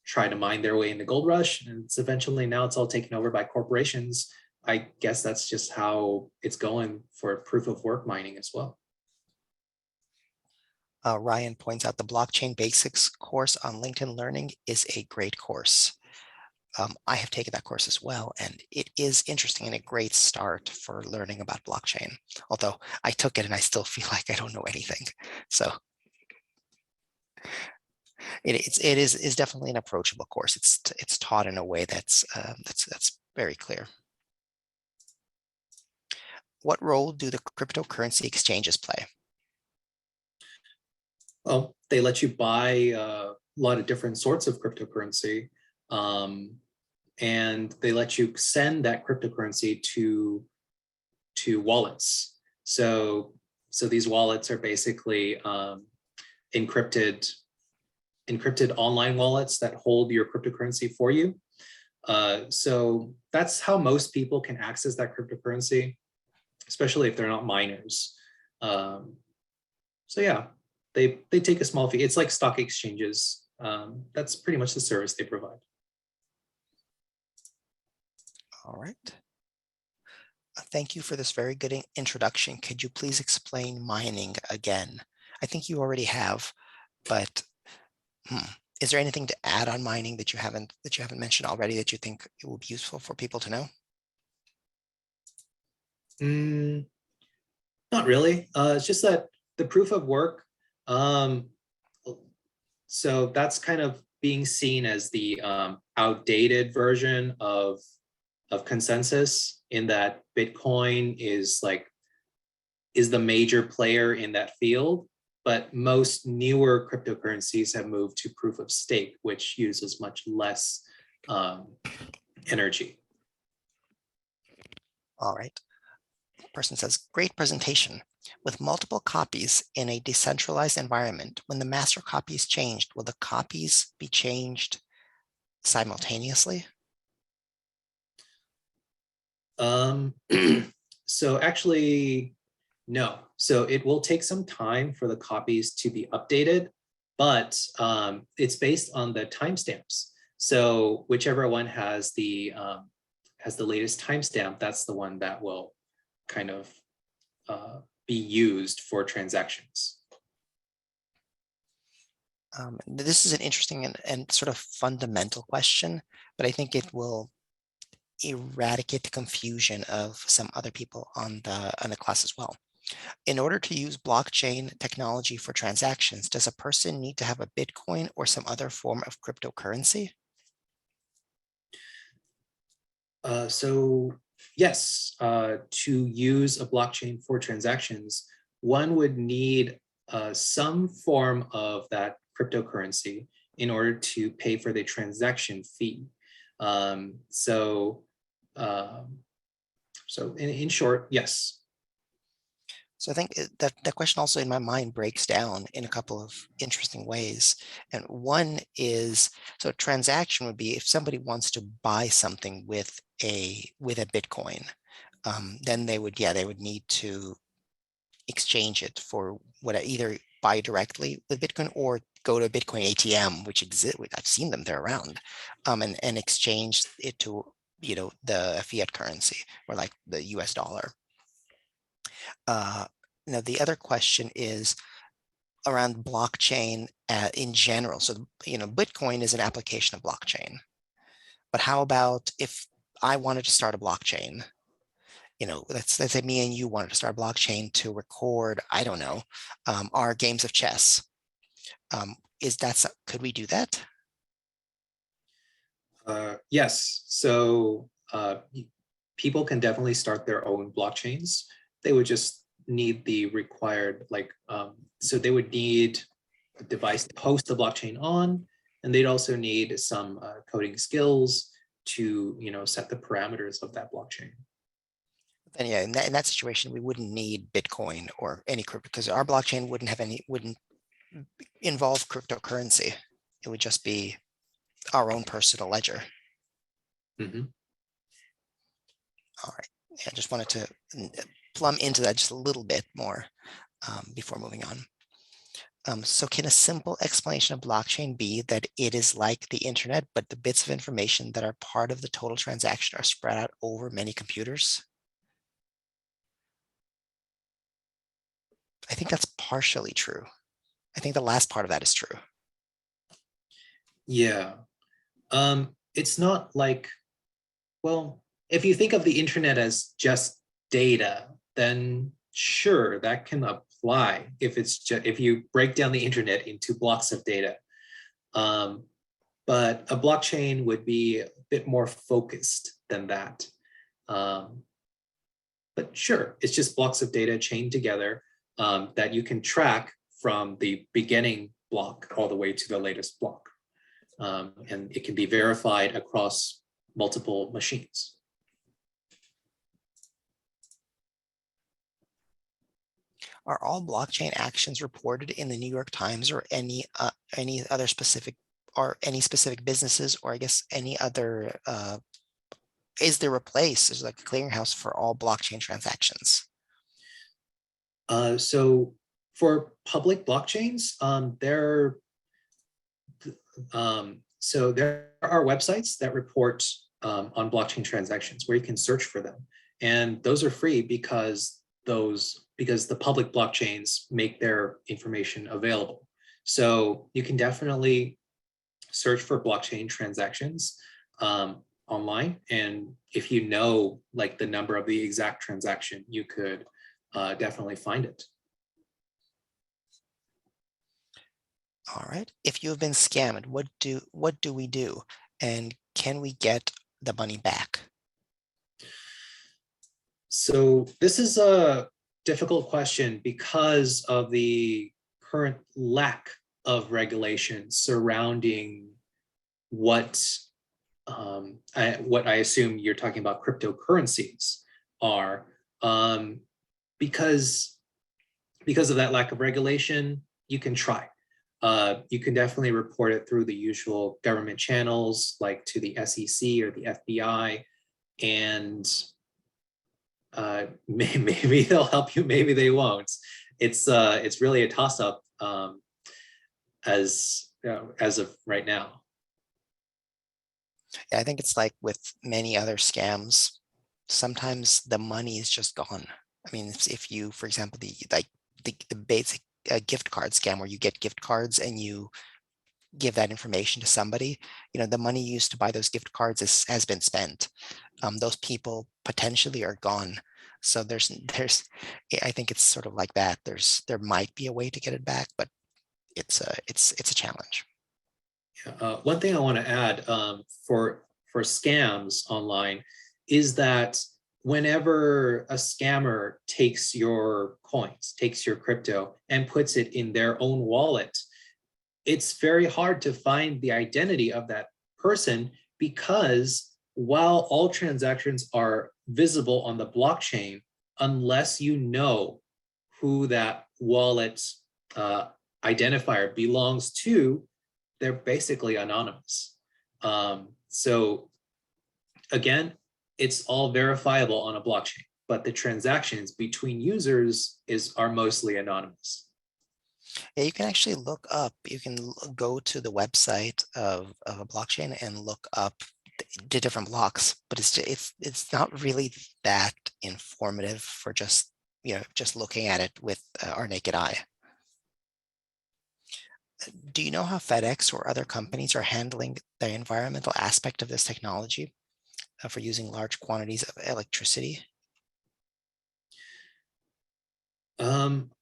try to mine their way in the gold rush, and it's eventually now it's all taken over by corporations. I guess that's just how it's going for proof of work mining as well. Ryan points out the blockchain basics course on LinkedIn Learning is a great course. I have taken that course as well, and it is interesting and a great start for learning about blockchain. Although I took it and I still feel like I don't know anything. So it is definitely an approachable course. It's taught in a way that's very clear. What role do the cryptocurrency exchanges play? Well, they let you buy a lot of different sorts of cryptocurrency. And they let you send that cryptocurrency to wallets. So these wallets are basically encrypted online wallets that hold your cryptocurrency for you. So that's how most people can access that cryptocurrency, especially if they're not miners. So yeah, they take a small fee. It's like stock exchanges. That's pretty much the service they provide. All right. Thank you for this very good introduction. Could you please explain mining again? I think you already have, but is there anything to add on mining that you haven't mentioned already that you think it will be useful for people to know? Not really. It's just that the proof of work. So that's kind of being seen as the outdated version of consensus, in that Bitcoin is the major player in that field, but most newer cryptocurrencies have moved to proof of stake, which uses much less energy. All right. Person says, great presentation. With multiple copies in a decentralized environment, when the master copy is changed, will the copies be changed simultaneously? So actually, no. So it will take some time for the copies to be updated, but it's based on the timestamps. So whichever one has the latest timestamp, that's the one that will kind of be used for transactions. This is an interesting and sort of fundamental question, but I think it will eradicate the confusion of some other people on the class as well. In order to use blockchain technology for transactions, does a person need to have a Bitcoin or some other form of cryptocurrency? So yes, to use a blockchain for transactions, one would need some form of that cryptocurrency in order to pay for the transaction fee. So in short, yes. So I think that question also in my mind breaks down in a couple of interesting ways. And one is, so a transaction would be if somebody wants to buy something with a Bitcoin, then they would need to exchange it for what, either buy directly with Bitcoin or go to a Bitcoin ATM, which exists. I've seen them, they're around, and exchange it to, the fiat currency, or like the US dollar. Now, the other question is around blockchain in general. So, Bitcoin is an application of blockchain. But how about if I wanted to start a blockchain? Let's say me and you wanted to start a blockchain to record, I don't know, our games of chess. Could we do that? Yes. So people can definitely start their own blockchains. They would just need the required, so they would need a device to host the blockchain on, and they'd also need some coding skills to, set the parameters of that blockchain. Then yeah, in that situation, we wouldn't need Bitcoin or any crypto, because our blockchain wouldn't involve cryptocurrency. It would just be our own personal ledger. Mm-hmm. All right. Yeah, I just wanted to plumb into that just a little bit more before moving on. So can a simple explanation of blockchain be that it is like the internet, but the bits of information that are part of the total transaction are spread out over many computers? I think that's partially true. I think the last part of that is true. Yeah. It's not like, well, if you think of the internet as just data, then sure, that can apply if you break down the internet into blocks of data. But a blockchain would be a bit more focused than that. But sure, it's just blocks of data chained together that you can track from the beginning block all the way to the latest block. And it can be verified across multiple machines. Are all blockchain actions reported in the New York Times or any other specific, or any specific businesses, or I guess any other, is there a place, is like a clearinghouse for all blockchain transactions? So for public blockchains, there are websites that report on blockchain transactions where you can search for them, and those are free because the public blockchains make their information available. So you can definitely search for blockchain transactions online, and if you know like the number of the exact transaction, you could definitely find it. All right. If you have been scammed, what do we do? And can we get the money back? So this is a difficult question because of the current lack of regulation surrounding what I assume you're talking about cryptocurrencies are. Because of that lack of regulation, you can try. You can definitely report it through the usual government channels, like to the SEC or the FBI, and maybe they'll help you, maybe they won't. It's really a toss-up as of right now. Yeah, I think it's like with many other scams, sometimes the money is just gone. I mean, if you, for example, the basic gift card scam where you get gift cards and you give that information to somebody, the money used to buy those gift cards has been spent. Those people potentially are gone. So I think it's sort of like that. There might be a way to get it back, but it's a challenge. One thing I want to add for scams online is that whenever a scammer takes your coins, takes your crypto, and puts it in their own wallet, it's very hard to find the identity of that person, because while all transactions are visible on the blockchain, unless you know who that wallet identifier belongs to, they're basically anonymous. So again, it's all verifiable on a blockchain, but the transactions between users are mostly anonymous. Yeah, you can actually look up, you can go to the website of a blockchain and look up the different blocks, but it's not really that informative for just, just looking at it with our naked eye. Do you know how FedEx or other companies are handling the environmental aspect of this technology for using large quantities of electricity?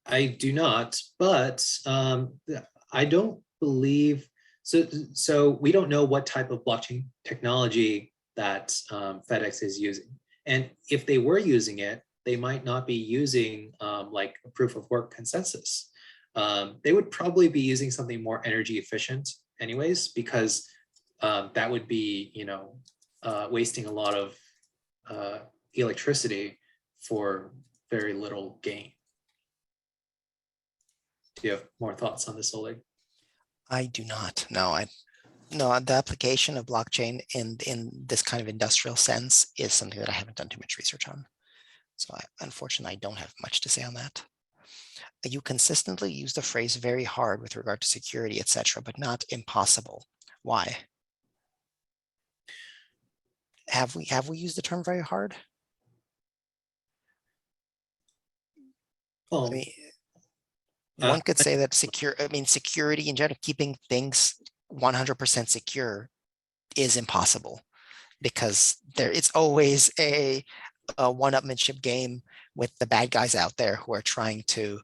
I do not, but I don't believe so. So we don't know what type of blockchain technology that FedEx is using, and if they were using it, they might not be using like a proof of work consensus. They would probably be using something more energy efficient, anyways, because that would be, wasting a lot of electricity for very little gain. Do you have more thoughts on this, Oleg? I do not. No, the application of blockchain in this kind of industrial sense is something that I haven't done too much research on. So unfortunately, I don't have much to say on that. You consistently use the phrase very hard with regard to security, etc., but not impossible. Why? Have we used the term very hard? I Oh, mean, uh, one could say that security in general, keeping things 100% secure is impossible, because it's always a one-upmanship game with the bad guys out there who are trying to,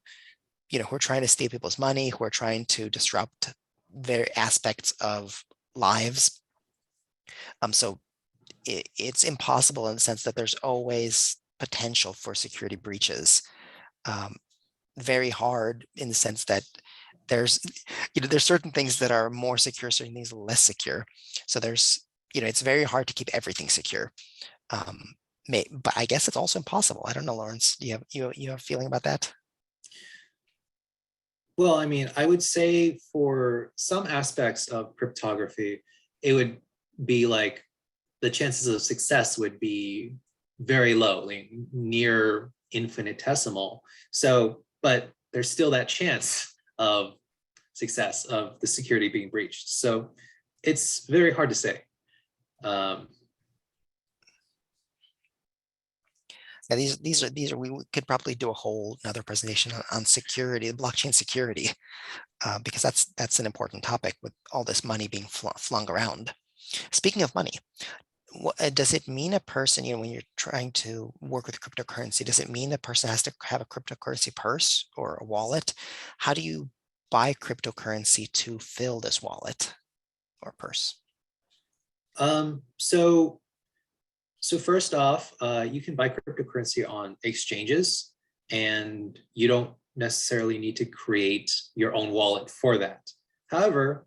who are trying to steal people's money, who are trying to disrupt their aspects of lives. So it's impossible in the sense that there's always potential for security breaches. Very hard in the sense that there's certain things that are more secure, certain things less secure. So it's very hard to keep everything secure. But I guess it's also impossible. I don't know, Lawrence. Do you have a feeling about that? well, I mean, I would say for some aspects of cryptography, it would be like the chances of success would be very low, like near infinitesimal. So, but there's still that chance of success of the security being breached. So it's very hard to say. Um, Yeah, these are we could probably do a whole another presentation on security, blockchain security, because that's an important topic with all this money being flung around. Speaking of money, does it mean a person, when you're trying to work with cryptocurrency, does it mean a person has to have a cryptocurrency purse or a wallet? How do you buy cryptocurrency to fill this wallet or purse? um, so So first off, you can buy cryptocurrency on exchanges, and you don't necessarily need to create your own wallet for that. However,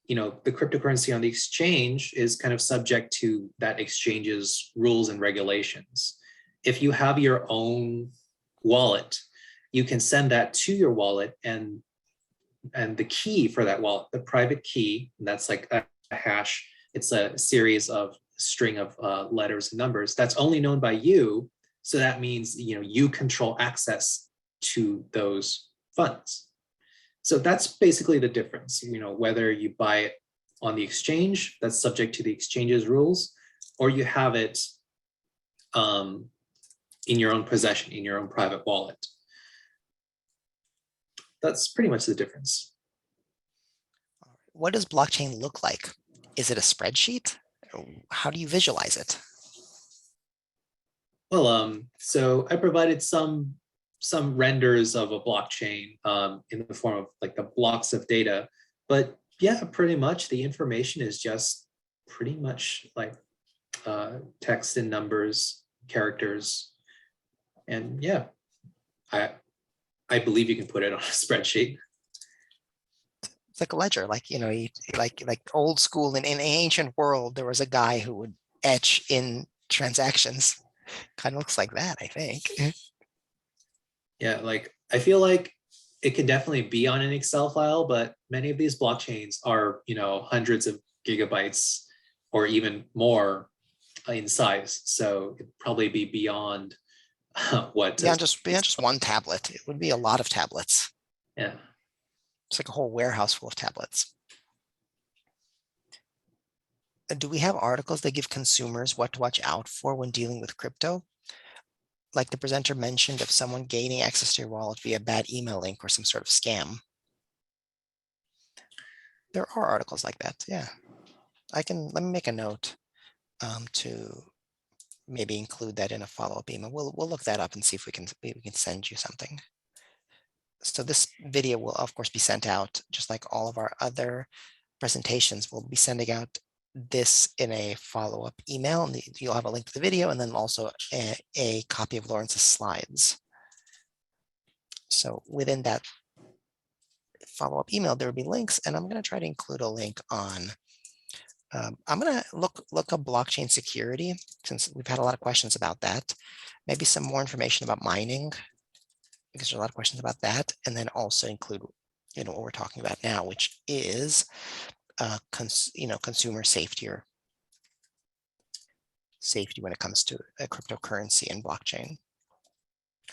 the cryptocurrency on the exchange is kind of subject to that exchange's rules and regulations. If you have your own wallet, you can send that to your wallet, and the key for that wallet, the private key, that's like a hash. It's a series of string of letters and numbers that's only known by you. So that means you control access to those funds. So that's basically the difference. Whether you buy it on the exchange that's subject to the exchange's rules, or you have it in your own possession, in your own private wallet. That's pretty much the difference. What does blockchain look like? Is it a spreadsheet? How do you visualize it? Well, so I provided some renders of a blockchain in the form of like the blocks of data, but yeah, pretty much the information is just pretty much like text and numbers, characters, and yeah, I believe you can put it on a spreadsheet. It's like a ledger, like, you know, like old school in an ancient world, there was a guy who would etch in transactions. Kind of looks like that, I think. Yeah, like I feel like it can definitely be on an Excel file, but many of these blockchains are, hundreds of gigabytes or even more in size. So it'd probably be beyond what. Beyond just one tablet. It would be a lot of tablets. Yeah. It's like a whole warehouse full of tablets. Do we have articles that give consumers what to watch out for when dealing with crypto? Like the presenter mentioned, of someone gaining access to your wallet via a bad email link or some sort of scam. There are articles like that. Yeah. Let me make a note to maybe include that in a follow-up email. We'll look that up and see if we can send you something. So this video will of course be sent out, just like all of our other presentations. We'll be sending out this in a follow-up email, and you'll have a link to the video and then also a copy of Lawrence's slides. So within that follow-up email, there will be links, and I'm going to try to include a link on I'm going to look up blockchain security, since we've had a lot of questions about that. Maybe some more information about mining, because there's a lot of questions about that, and then also include, what we're talking about now, which is consumer safety, or safety when it comes to a cryptocurrency and blockchain.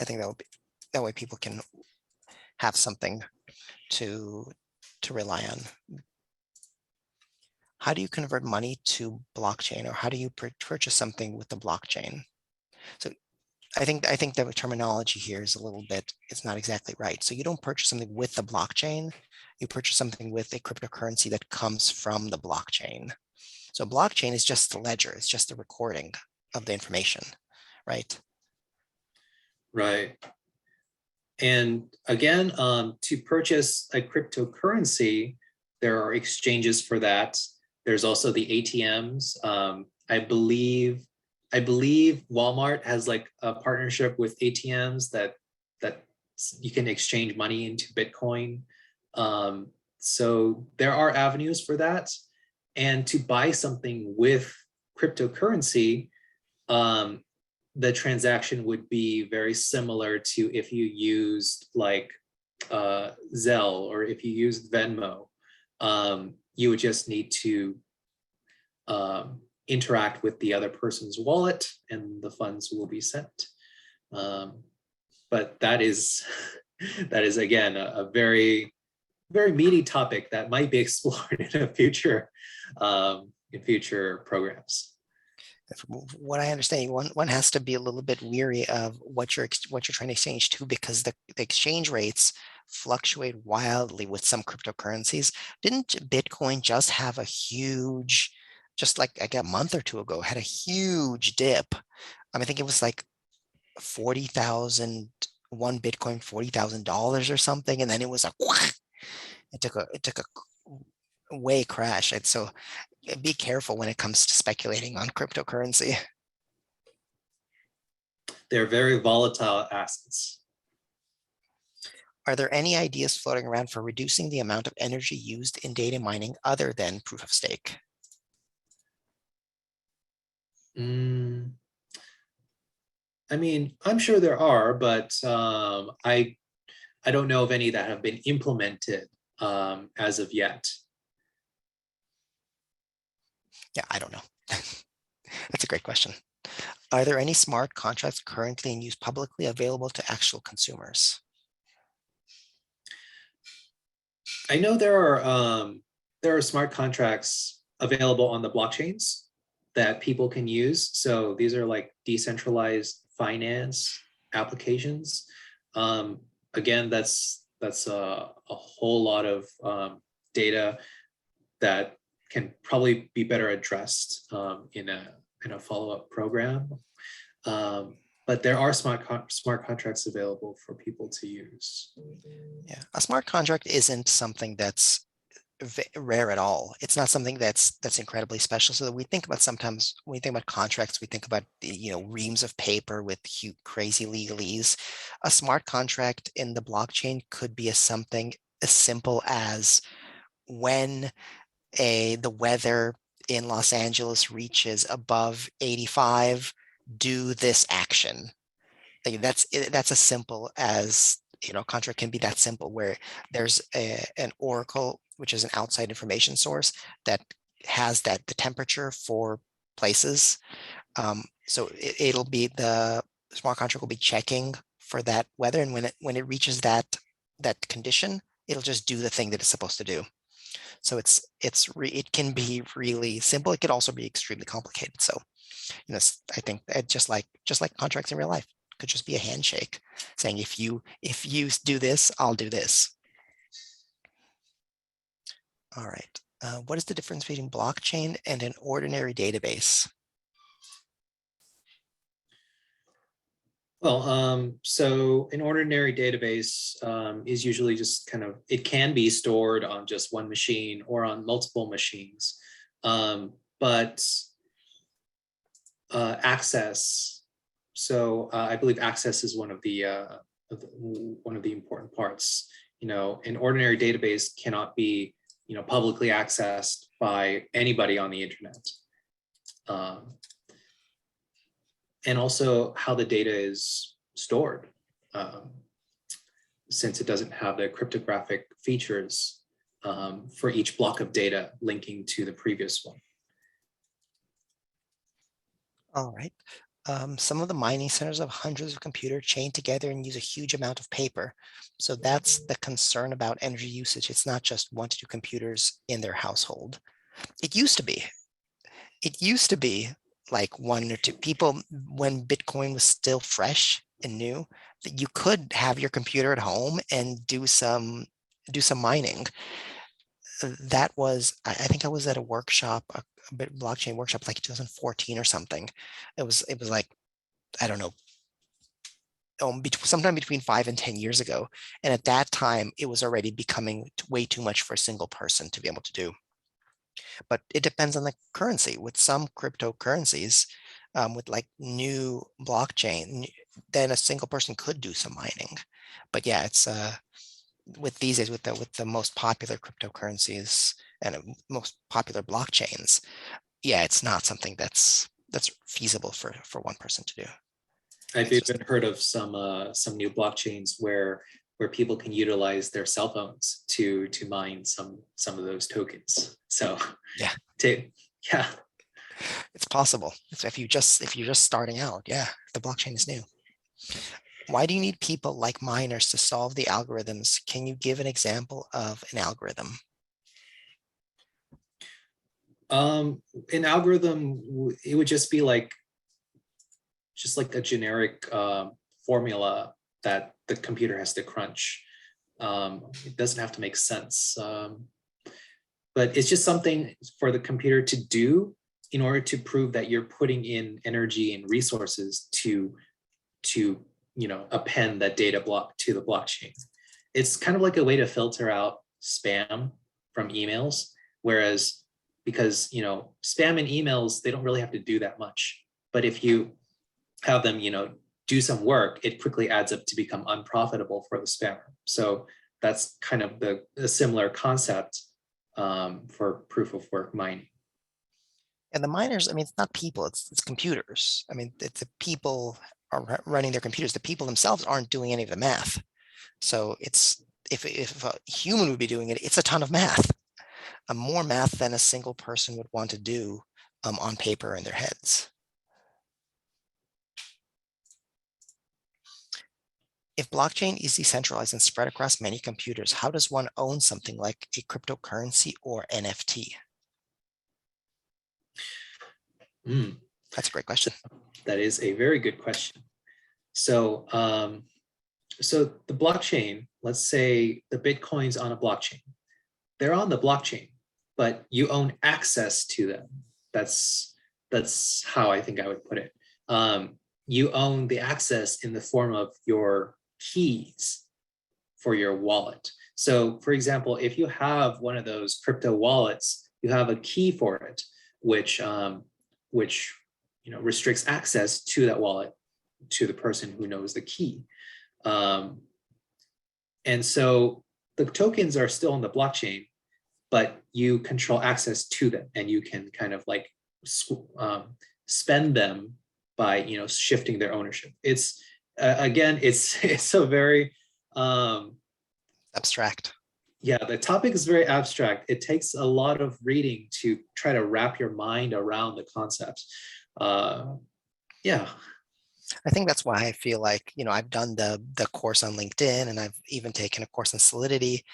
I think that way people can have something to rely on. How do you convert money to blockchain, or how do you purchase something with the blockchain? So I think the terminology here is a little bit, it's not exactly right. So you don't purchase something with the blockchain, you purchase something with a cryptocurrency that comes from the blockchain. So blockchain is just the ledger, it's just the recording of the information, right? Right. And again, to purchase a cryptocurrency, there are exchanges for that. There's also the ATMs. I believe Walmart has like a partnership with ATMs that you can exchange money into Bitcoin. So there are avenues for that. And to buy something with cryptocurrency, the transaction would be very similar to if you used like Zelle, or if you used Venmo. You would just need to interact with the other person's wallet and the funds will be sent. But that is again a very, very meaty topic that might be explored in a future programs. From what I understand, one has to be a little bit weary of what you're trying to exchange to, because the exchange rates fluctuate wildly with some cryptocurrencies. Didn't Bitcoin just have a huge, just like a month or two ago, had a huge dip? I think it was like 40,000, one Bitcoin, $40,000 or something, and then it was a it took a way crash. And so be careful when it comes to speculating on cryptocurrency. They're very volatile assets. Are there any ideas floating around for reducing the amount of energy used in data mining other than proof of stake? I mean, I'm sure there are, but I don't know of any that have been implemented as of yet. Yeah, I don't know. That's a great question. Are there any smart contracts currently in use publicly available to actual consumers? I know there are smart contracts available on the blockchains that people can use. So these are like decentralized finance applications. Again, that's a whole lot of data that can probably be better addressed in a follow-up program. But there are smart contracts available for people to use. Yeah, a smart contract isn't something that's rare at all. It's not something that's incredibly special. So that we think about, sometimes when we think about contracts, we think about reams of paper with crazy legalese. A smart contract in the blockchain could be something as simple as when the weather in Los Angeles reaches above 85, do this action. Like that's as simple as, contract can be that simple, where there's an oracle, which is an outside information source that has the temperature for places. So it'll be the smart contract will be checking for that weather, and when it reaches that condition, it'll just do the thing that it's supposed to do. So it can be really simple. It could also be extremely complicated. So, I think that just like contracts in real life, could just be a handshake saying, if you do this, I'll do this. All right. What is the difference between blockchain and an ordinary database? Well, so an ordinary database is usually just it can be stored on just one machine or on multiple machines. But access, so I believe access is one of the important parts. An ordinary database cannot be, publicly accessed by anybody on the internet. And also how the data is stored, since it doesn't have the cryptographic features for each block of data linking to the previous one. All right. Some of the mining centers have hundreds of computers chained together and use a huge amount of paper. So that's the concern about energy usage. It's not just 1 to 2 computers in their household. It used to be. Like 1 or 2 people when Bitcoin was still fresh and new, that you could have your computer at home and do some mining. That was, I think I was at a workshop, a blockchain workshop, like 2014 or something. It was like, I don't know, sometime between 5 and 10 years ago. And at that time, it was already becoming way too much for a single person to be able to do. But it depends on the currency. With some cryptocurrencies, with like new blockchain, then a single person could do some mining. But yeah, it's with these days, with the most popular cryptocurrencies and most popular blockchains, yeah, it's not something that's feasible for one person to do. I've even heard of some new blockchains where people can utilize their cell phones to mine some of those tokens. So yeah, yeah, it's possible. If you're just starting out, yeah, the blockchain is new. Why do you need people like miners to solve the algorithms? Can you give an example of an algorithm? An algorithm, it would just be like a generic formula that the computer has to crunch. It doesn't have to make sense, but it's just something for the computer to do in order to prove that you're putting in energy and resources to append that data block to the blockchain. It's kind of like a way to filter out spam from emails, whereas because spam and emails, they don't really have to do that much, but if you have them do some work, it quickly adds up to become unprofitable for the spammer. So that's kind of a similar concept for proof of work mining. And the miners, I mean, it's not people, it's computers. I mean, it's the people are running their computers. The people themselves aren't doing any of the math. So it's, if a human would be doing it, it's a ton of math. More math than a single person would want to do on paper in their heads. If blockchain is decentralized and spread across many computers, how does one own something like a cryptocurrency or NFT? That's a great question. That is a very good question. So, so the blockchain, let's say the Bitcoins on a blockchain, they're on the blockchain, but you own access to them. That's how I think I would put it. You own the access in the form of your keys for your wallet. So for example, if you have one of those crypto wallets, you have a key for it, which restricts access to that wallet to the person who knows the key. And so the tokens are still on the blockchain, but you control access to them, and you can kind of like spend them by shifting their ownership. It's again, it's a very Abstract. yeah, the topic is very abstract. It takes a lot of reading to try to wrap your mind around the concepts. Yeah. I think that's why I feel like, I've done the course on LinkedIn, and I've even taken a course on Solidity,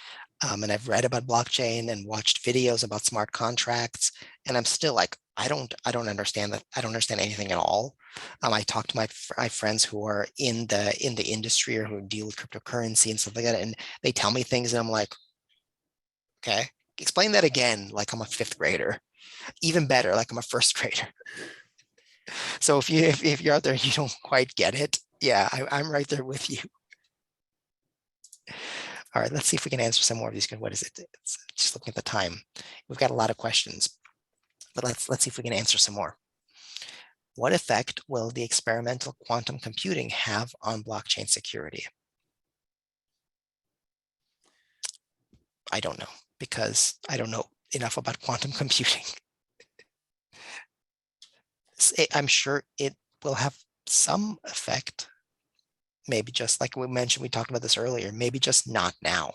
and I've read about blockchain and watched videos about smart contracts, and I'm still like, I don't understand that. I don't understand anything at all. I talk to my friends who are in the industry or who deal with cryptocurrency and stuff like that, and they tell me things, and I'm like, okay, explain that again, like I'm a fifth grader. Even better, like I'm a first grader. So if you're out there and you don't quite get it, yeah, I'm right there with you. All right, let's see if we can answer some more of these. What is it? It's just looking at the time. We've got a lot of questions, but let's see if we can answer some more. What effect will the experimental quantum computing have on blockchain security? I don't know, because I don't know enough about quantum computing. I'm sure it will have some effect. Maybe just like we mentioned, we talked about this earlier, maybe just not now,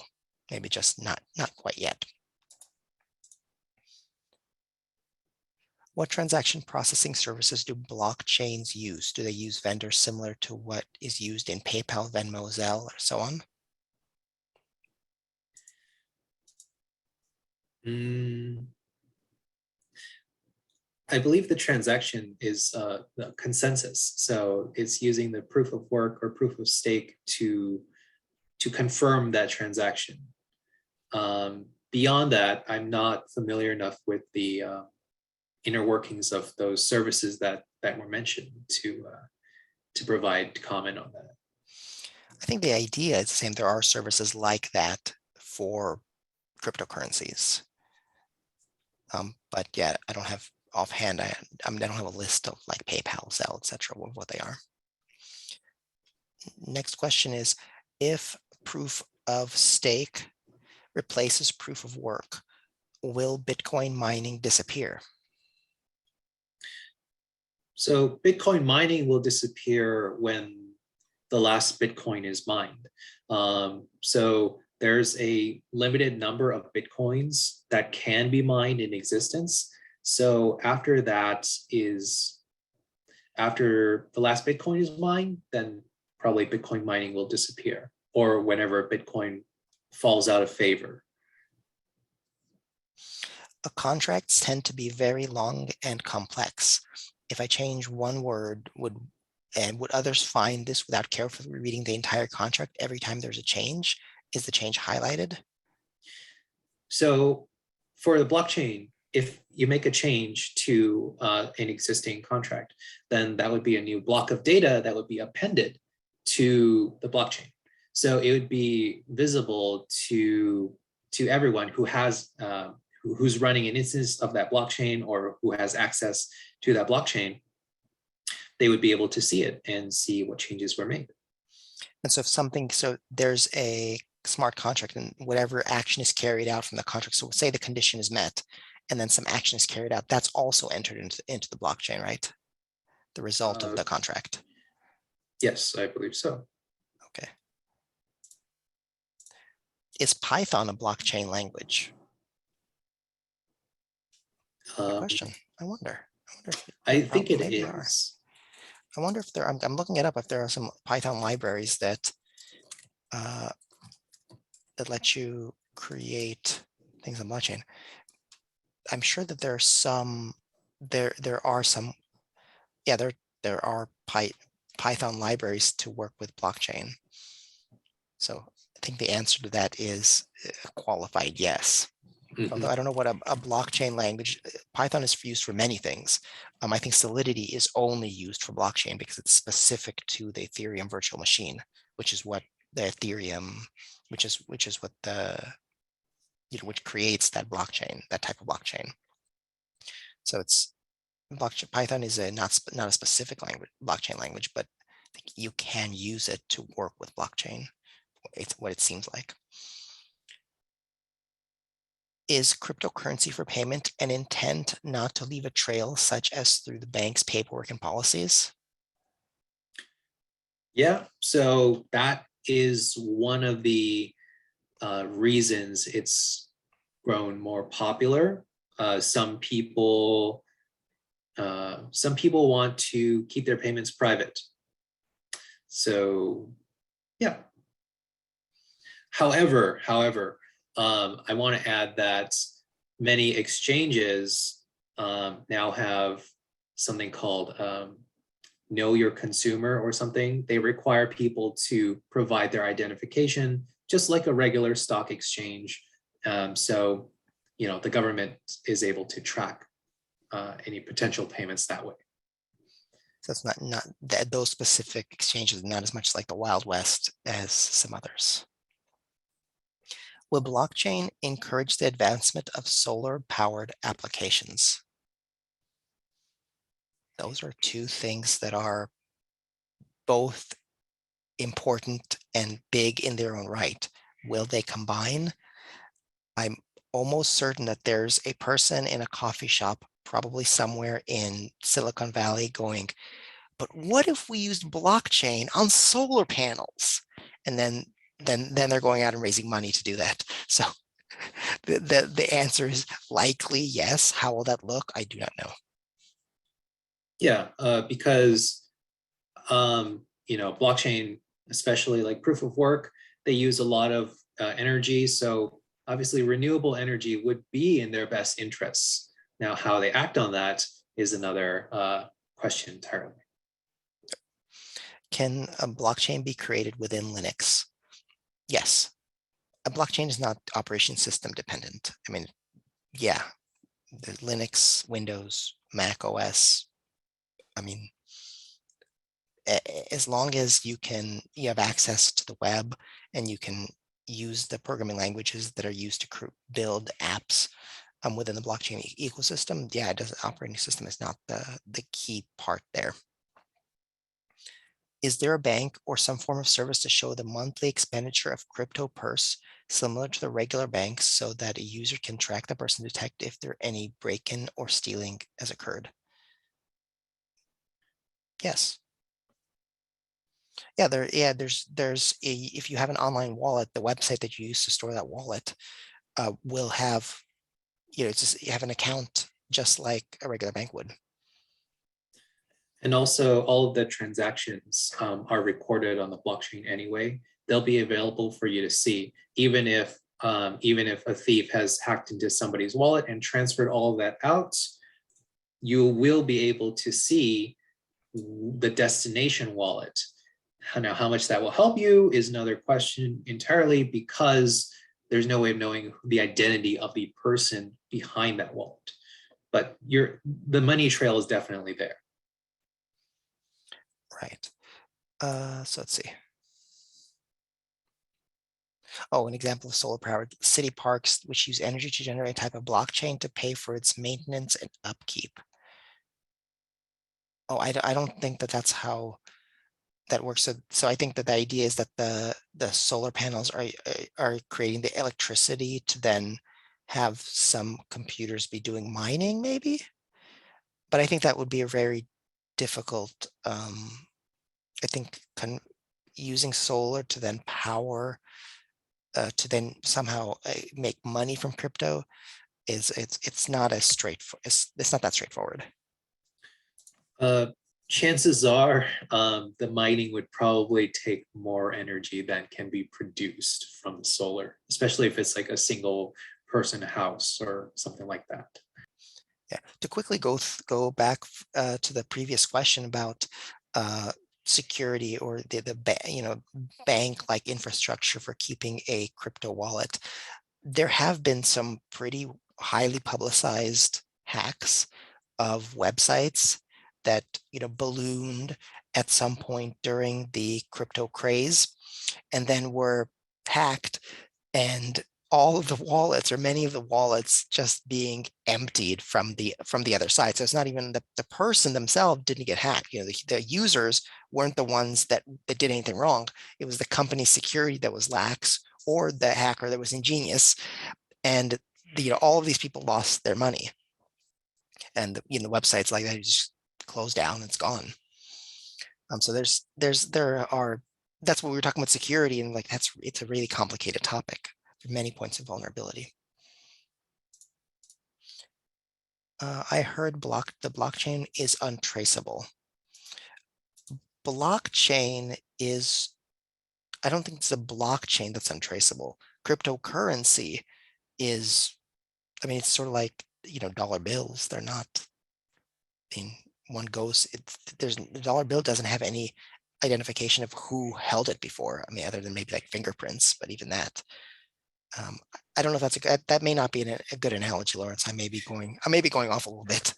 maybe just not quite yet. What transaction processing services do blockchains use? Do they use vendors similar to what is used in PayPal, Venmo, Zelle, or so on? I believe the transaction is the consensus. So it's using the proof of work or proof of stake to confirm that transaction. Beyond that, I'm not familiar enough with the inner workings of those services that were mentioned to provide comment on that. I think the idea is the same. There are services like that for cryptocurrencies. But yeah, I don't have offhand, I don't have a list of like PayPal, Zelle, etc., what they are. Next question is, if proof of stake replaces proof of work, will Bitcoin mining disappear? So Bitcoin mining will disappear when the last Bitcoin is mined. So there's a limited number of Bitcoins that can be mined in existence. So after the last Bitcoin is mined, then probably Bitcoin mining will disappear, or whenever Bitcoin falls out of favor. Contracts tend to be very long and complex. If I change one word, would others find this without carefully reading the entire contract every time there's a change? Is the change highlighted? So for the blockchain, if you make a change to an existing contract, then that would be a new block of data that would be appended to the blockchain. So it would be visible to everyone who has who's running an instance of that blockchain or who has access to that blockchain. They would be able to see it and see what changes were made. And so there's a smart contract, and whatever action is carried out from the contract. So say the condition is met, and then some action is carried out. That's also entered into the blockchain, right? The result of the contract. Yes, I believe so. Okay. Is Python a blockchain language? Good question. I wonder if I think it maybe is. I wonder if there. I'm looking it up. If there are some Python libraries that that let you create things on blockchain. I'm sure that there are some. There are some. Yeah, there are Python libraries to work with blockchain. So I think the answer to that is a qualified yes. Although I don't know what a blockchain language, Python is used for many things. I think Solidity is only used for blockchain because it's specific to the Ethereum virtual machine, which is what the Ethereum, which is what the, which creates that blockchain, that type of blockchain. So it's blockchain. Python is not a specific language, blockchain language, but I think you can use it to work with blockchain. It's what it seems like. Is cryptocurrency for payment an intent not to leave a trail, such as through the bank's paperwork and policies? Yeah, so that is one of the reasons it's grown more popular. Some people want to keep their payments private. So yeah. However, I want to add that many exchanges now have something called know your consumer or something. They require people to provide their identification, just like a regular stock exchange. So, the government is able to track any potential payments that way. So it's not that those specific exchanges, not as much like the Wild West as some others. Will blockchain encourage the advancement of solar-powered applications? Those are two things that are both important and big in their own right. Will they combine? I'm almost certain that there's a person in a coffee shop, probably somewhere in Silicon Valley, going, but what if we used blockchain on solar panels? And then they're going out and raising money to do that. So the answer is likely yes. How will that look? I do not know. Yeah, because blockchain, especially like proof of work, they use a lot of energy. So obviously renewable energy would be in their best interests. Now, how they act on that is another question entirely. Can a blockchain be created within Linux? Yes. A blockchain is not operation system dependent. I mean, yeah, the Linux, Windows, Mac OS. I mean, as long as you have access to the web and you can use the programming languages that are used to build apps within the blockchain ecosystem, yeah, it doesn't, operating system is not the key part there. Is there a bank or some form of service to show the monthly expenditure of crypto purse similar to the regular banks so that a user can track the person, detect if there any break-in or stealing has occurred? Yes. Yeah, if you have an online wallet, the website that you use to store that wallet will have, it's just, you have an account just like a regular bank would. And also all of the transactions are recorded on the blockchain anyway. They'll be available for you to see, even if a thief has hacked into somebody's wallet and transferred all of that out, you will be able to see the destination wallet. Now, how much that will help you is another question entirely, because there's no way of knowing the identity of the person behind that wallet. But the money trail is definitely there. Right. So let's see. Oh, an example of solar powered city parks, which use energy to generate a type of blockchain to pay for its maintenance and upkeep. Oh, I don't think that that's how that works. So I think that the idea is that the solar panels are creating the electricity to then have some computers be doing mining, maybe. But I think that would be a very difficult. I think using solar to then power, to then somehow make money from crypto it's not as straightforward. It's not that straightforward. Chances are the mining would probably take more energy than can be produced from solar, especially if it's like a single person house or something like that. Yeah. To quickly go back to the previous question about security or the bank-like infrastructure for keeping a crypto wallet, there have been some pretty highly publicized hacks of websites that ballooned at some point during the crypto craze and then were hacked, and all of the wallets or many of the wallets just being emptied from the other side. So it's not even the person themselves didn't get hacked. The users weren't the ones that did anything wrong. It was the company's security that was lax or the hacker that was ingenious. And all of these people lost their money, and websites like that just closed down, it's gone. So that's what we were talking about, security, and like it's a really complicated topic. There are many points of vulnerability. I heard the blockchain is untraceable. Blockchain is, I don't think it's a blockchain that's untraceable. Cryptocurrency is, I mean, it's sort of like, dollar bills. They're not, I mean, the dollar bill doesn't have any identification of who held it before. I mean, other than maybe like fingerprints, but even that. I don't know if that may not be a good analogy, Lawrence. I may be going off a little bit.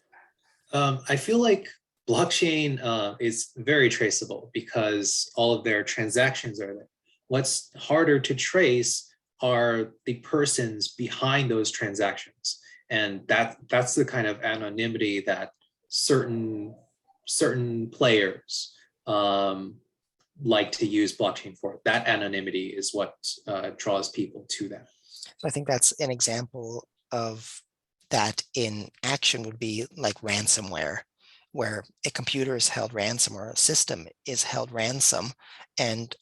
I feel like blockchain is very traceable because all of their transactions are there. What's harder to trace are the persons behind those transactions. And that's the kind of anonymity that certain players like to use blockchain for. That anonymity is what draws people to that. So I think that's an example of that in action would be like ransomware, where a computer is held ransom or a system is held ransom. And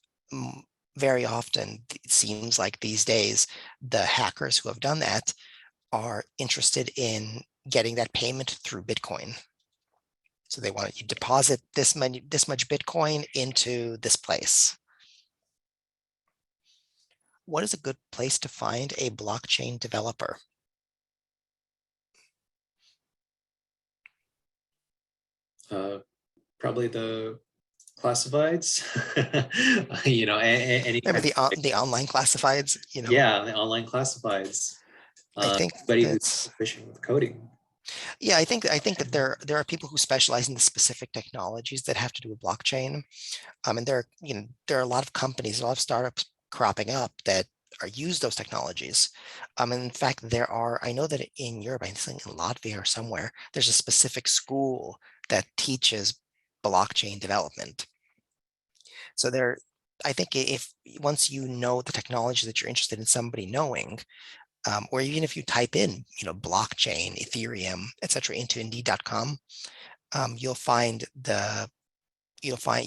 very often it seems like these days, the hackers who have done that are interested in getting that payment through Bitcoin. So they want you to deposit this much Bitcoin into this place. What is a good place to find a blockchain developer? Probably the classifieds, any Remember the online classifieds, Yeah, the online classifieds. I think Anybody who's that's, proficient with coding. yeah, I think that there are people who specialize in the specific technologies that have to do with blockchain. And there are a lot of companies, a lot of startups cropping up that use those technologies. And in fact, I know that in Europe, I think in Latvia or somewhere, there's a specific school that teaches blockchain development. So I think if once you know the technology that you're interested in somebody knowing, or even if you type in, blockchain, Ethereum, etc., into Indeed.com, you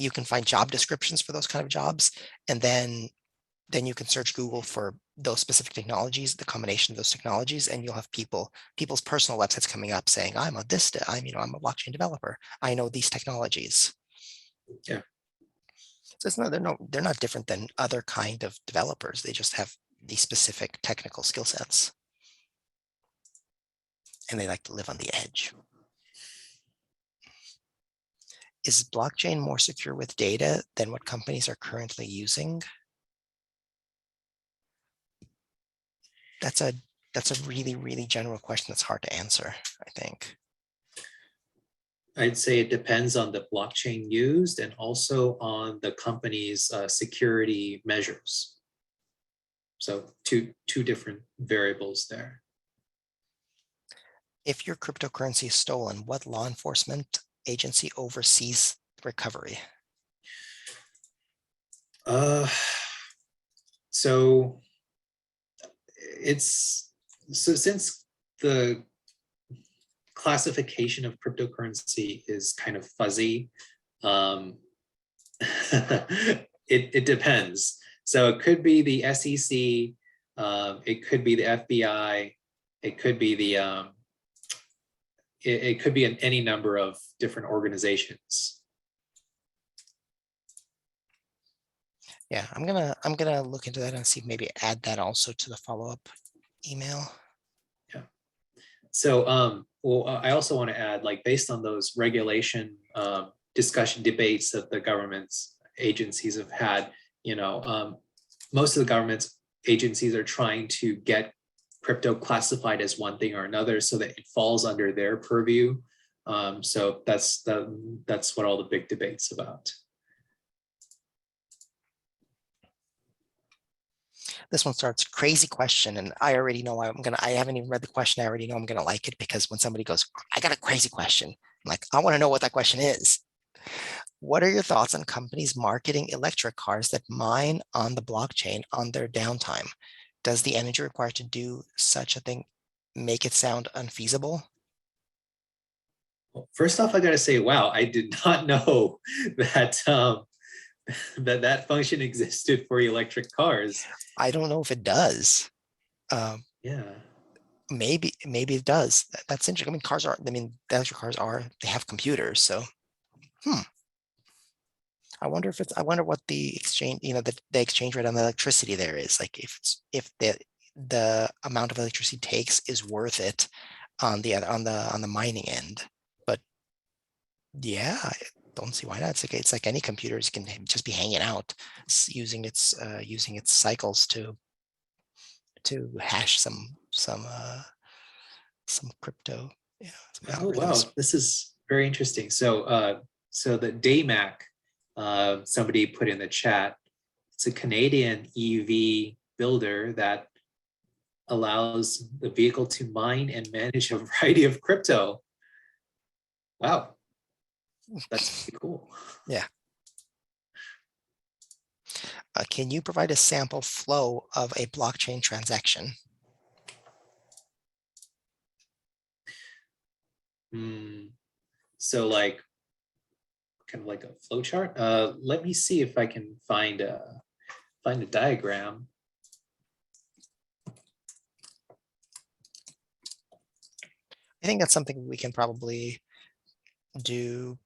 can find job descriptions for those kind of jobs, and then you can search Google for those specific technologies, the combination of those technologies, and you'll have people's personal websites coming up saying, I'm a blockchain developer. I know these technologies. Yeah. So they're not different than other kind of developers. They just have these specific technical skill sets. And they like to live on the edge. Is blockchain more secure with data than what companies are currently using? That's a really, really general question that's hard to answer, I think. I'd say it depends on the blockchain used and also on the company's security measures. So two different variables there. If your cryptocurrency is stolen, what law enforcement agency oversees recovery? So since the classification of cryptocurrency is kind of fuzzy, it depends. So it could be the SEC, it could be the FBI, it could be it could be any number of different organizations. Yeah, I'm gonna look into that and see, maybe add that also to the follow-up email. Yeah. So well, I also want to add, like, based on those regulation discussion debates that the government's agencies have had, most of the government's agencies are trying to get crypto classified as one thing or another so that it falls under their purview. So that's what all the big debate's about. This one starts, crazy question, and I already know I haven't even read the question. I already know I'm gonna like it, because when somebody goes, I got a crazy question, I'm like, I want to know what that question is. What are your thoughts on companies marketing electric cars that mine on the blockchain on their downtime? Does the energy required to do such a thing make it sound unfeasible? Well, first off, I got to say, wow, I did not know that that function existed for electric cars. I don't know if it does. Um, Yeah. maybe it does. That's interesting. I mean, cars are. I mean, electric cars are. They have computers, so. I wonder if it's. I wonder what the exchange. The exchange rate on the electricity there is. Like if the amount of electricity takes is worth it on the mining end. But yeah, I don't see why not. It's like any computers can just be hanging out, using its cycles to hash some crypto. Yeah, some Oh, algorithms. wow. This is very interesting. So the DayMac, somebody put in the chat, it's a Canadian EV builder that allows the vehicle to mine and manage a variety of crypto. Wow, that's pretty cool. Yeah. Can you provide a sample flow of a blockchain transaction? So like kind of like a flow chart. Let me see if I can find a diagram. I think that's something we can probably do.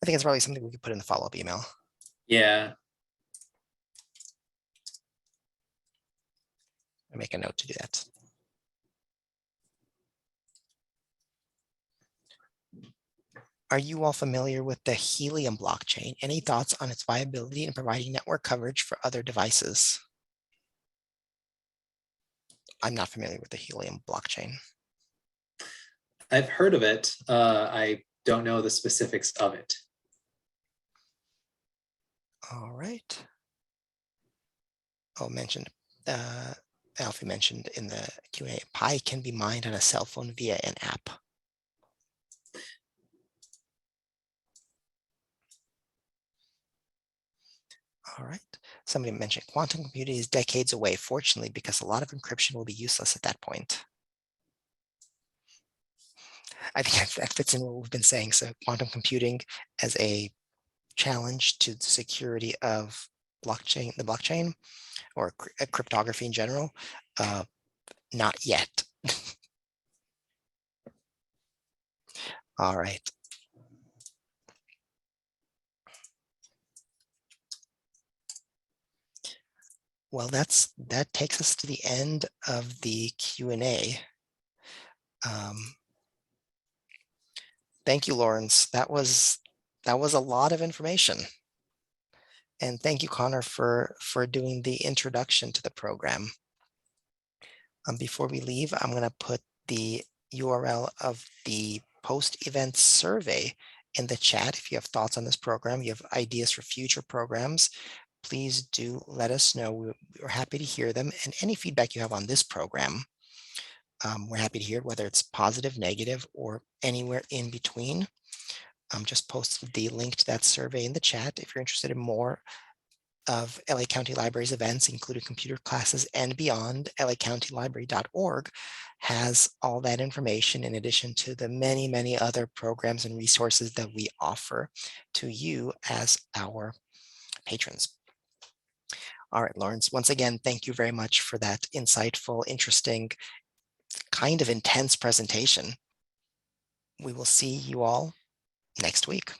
I think it's probably something we could put in the follow-up email. Yeah. I make a note to do that. Are you all familiar with the Helium blockchain? Any thoughts on its viability in providing network coverage for other devices? I'm not familiar with the Helium blockchain. I've heard of it. I don't know the specifics of it. All right. Alfie mentioned in the Q&A, Pi can be mined on a cell phone via an app. All right. Somebody mentioned quantum computing is decades away, fortunately, because a lot of encryption will be useless at that point. I think that fits in what we've been saying. So quantum computing as a challenge to the security of the blockchain, or cryptography in general, not yet. All right. Well, that takes us to the end of the Q&A. Thank you, Lawrence. That was a lot of information. And thank you, Connor, for doing the introduction to the program. Before we leave, I'm going to put the URL of the post-event survey in the chat. If you have thoughts on this program, you have ideas for future programs, please do let us know. We're happy to hear them. And any feedback you have on this program, we're happy to hear it, whether it's positive, negative, or anywhere in between. Just post the link to that survey in the chat if you're interested in more of LA County Library's events, including computer classes and beyond. LACountyLibrary.org has all that information, in addition to the many, many other programs and resources that we offer to you as our patrons. All right, Lawrence, once again, thank you very much for that insightful, interesting, kind of intense presentation. We will see you all next week.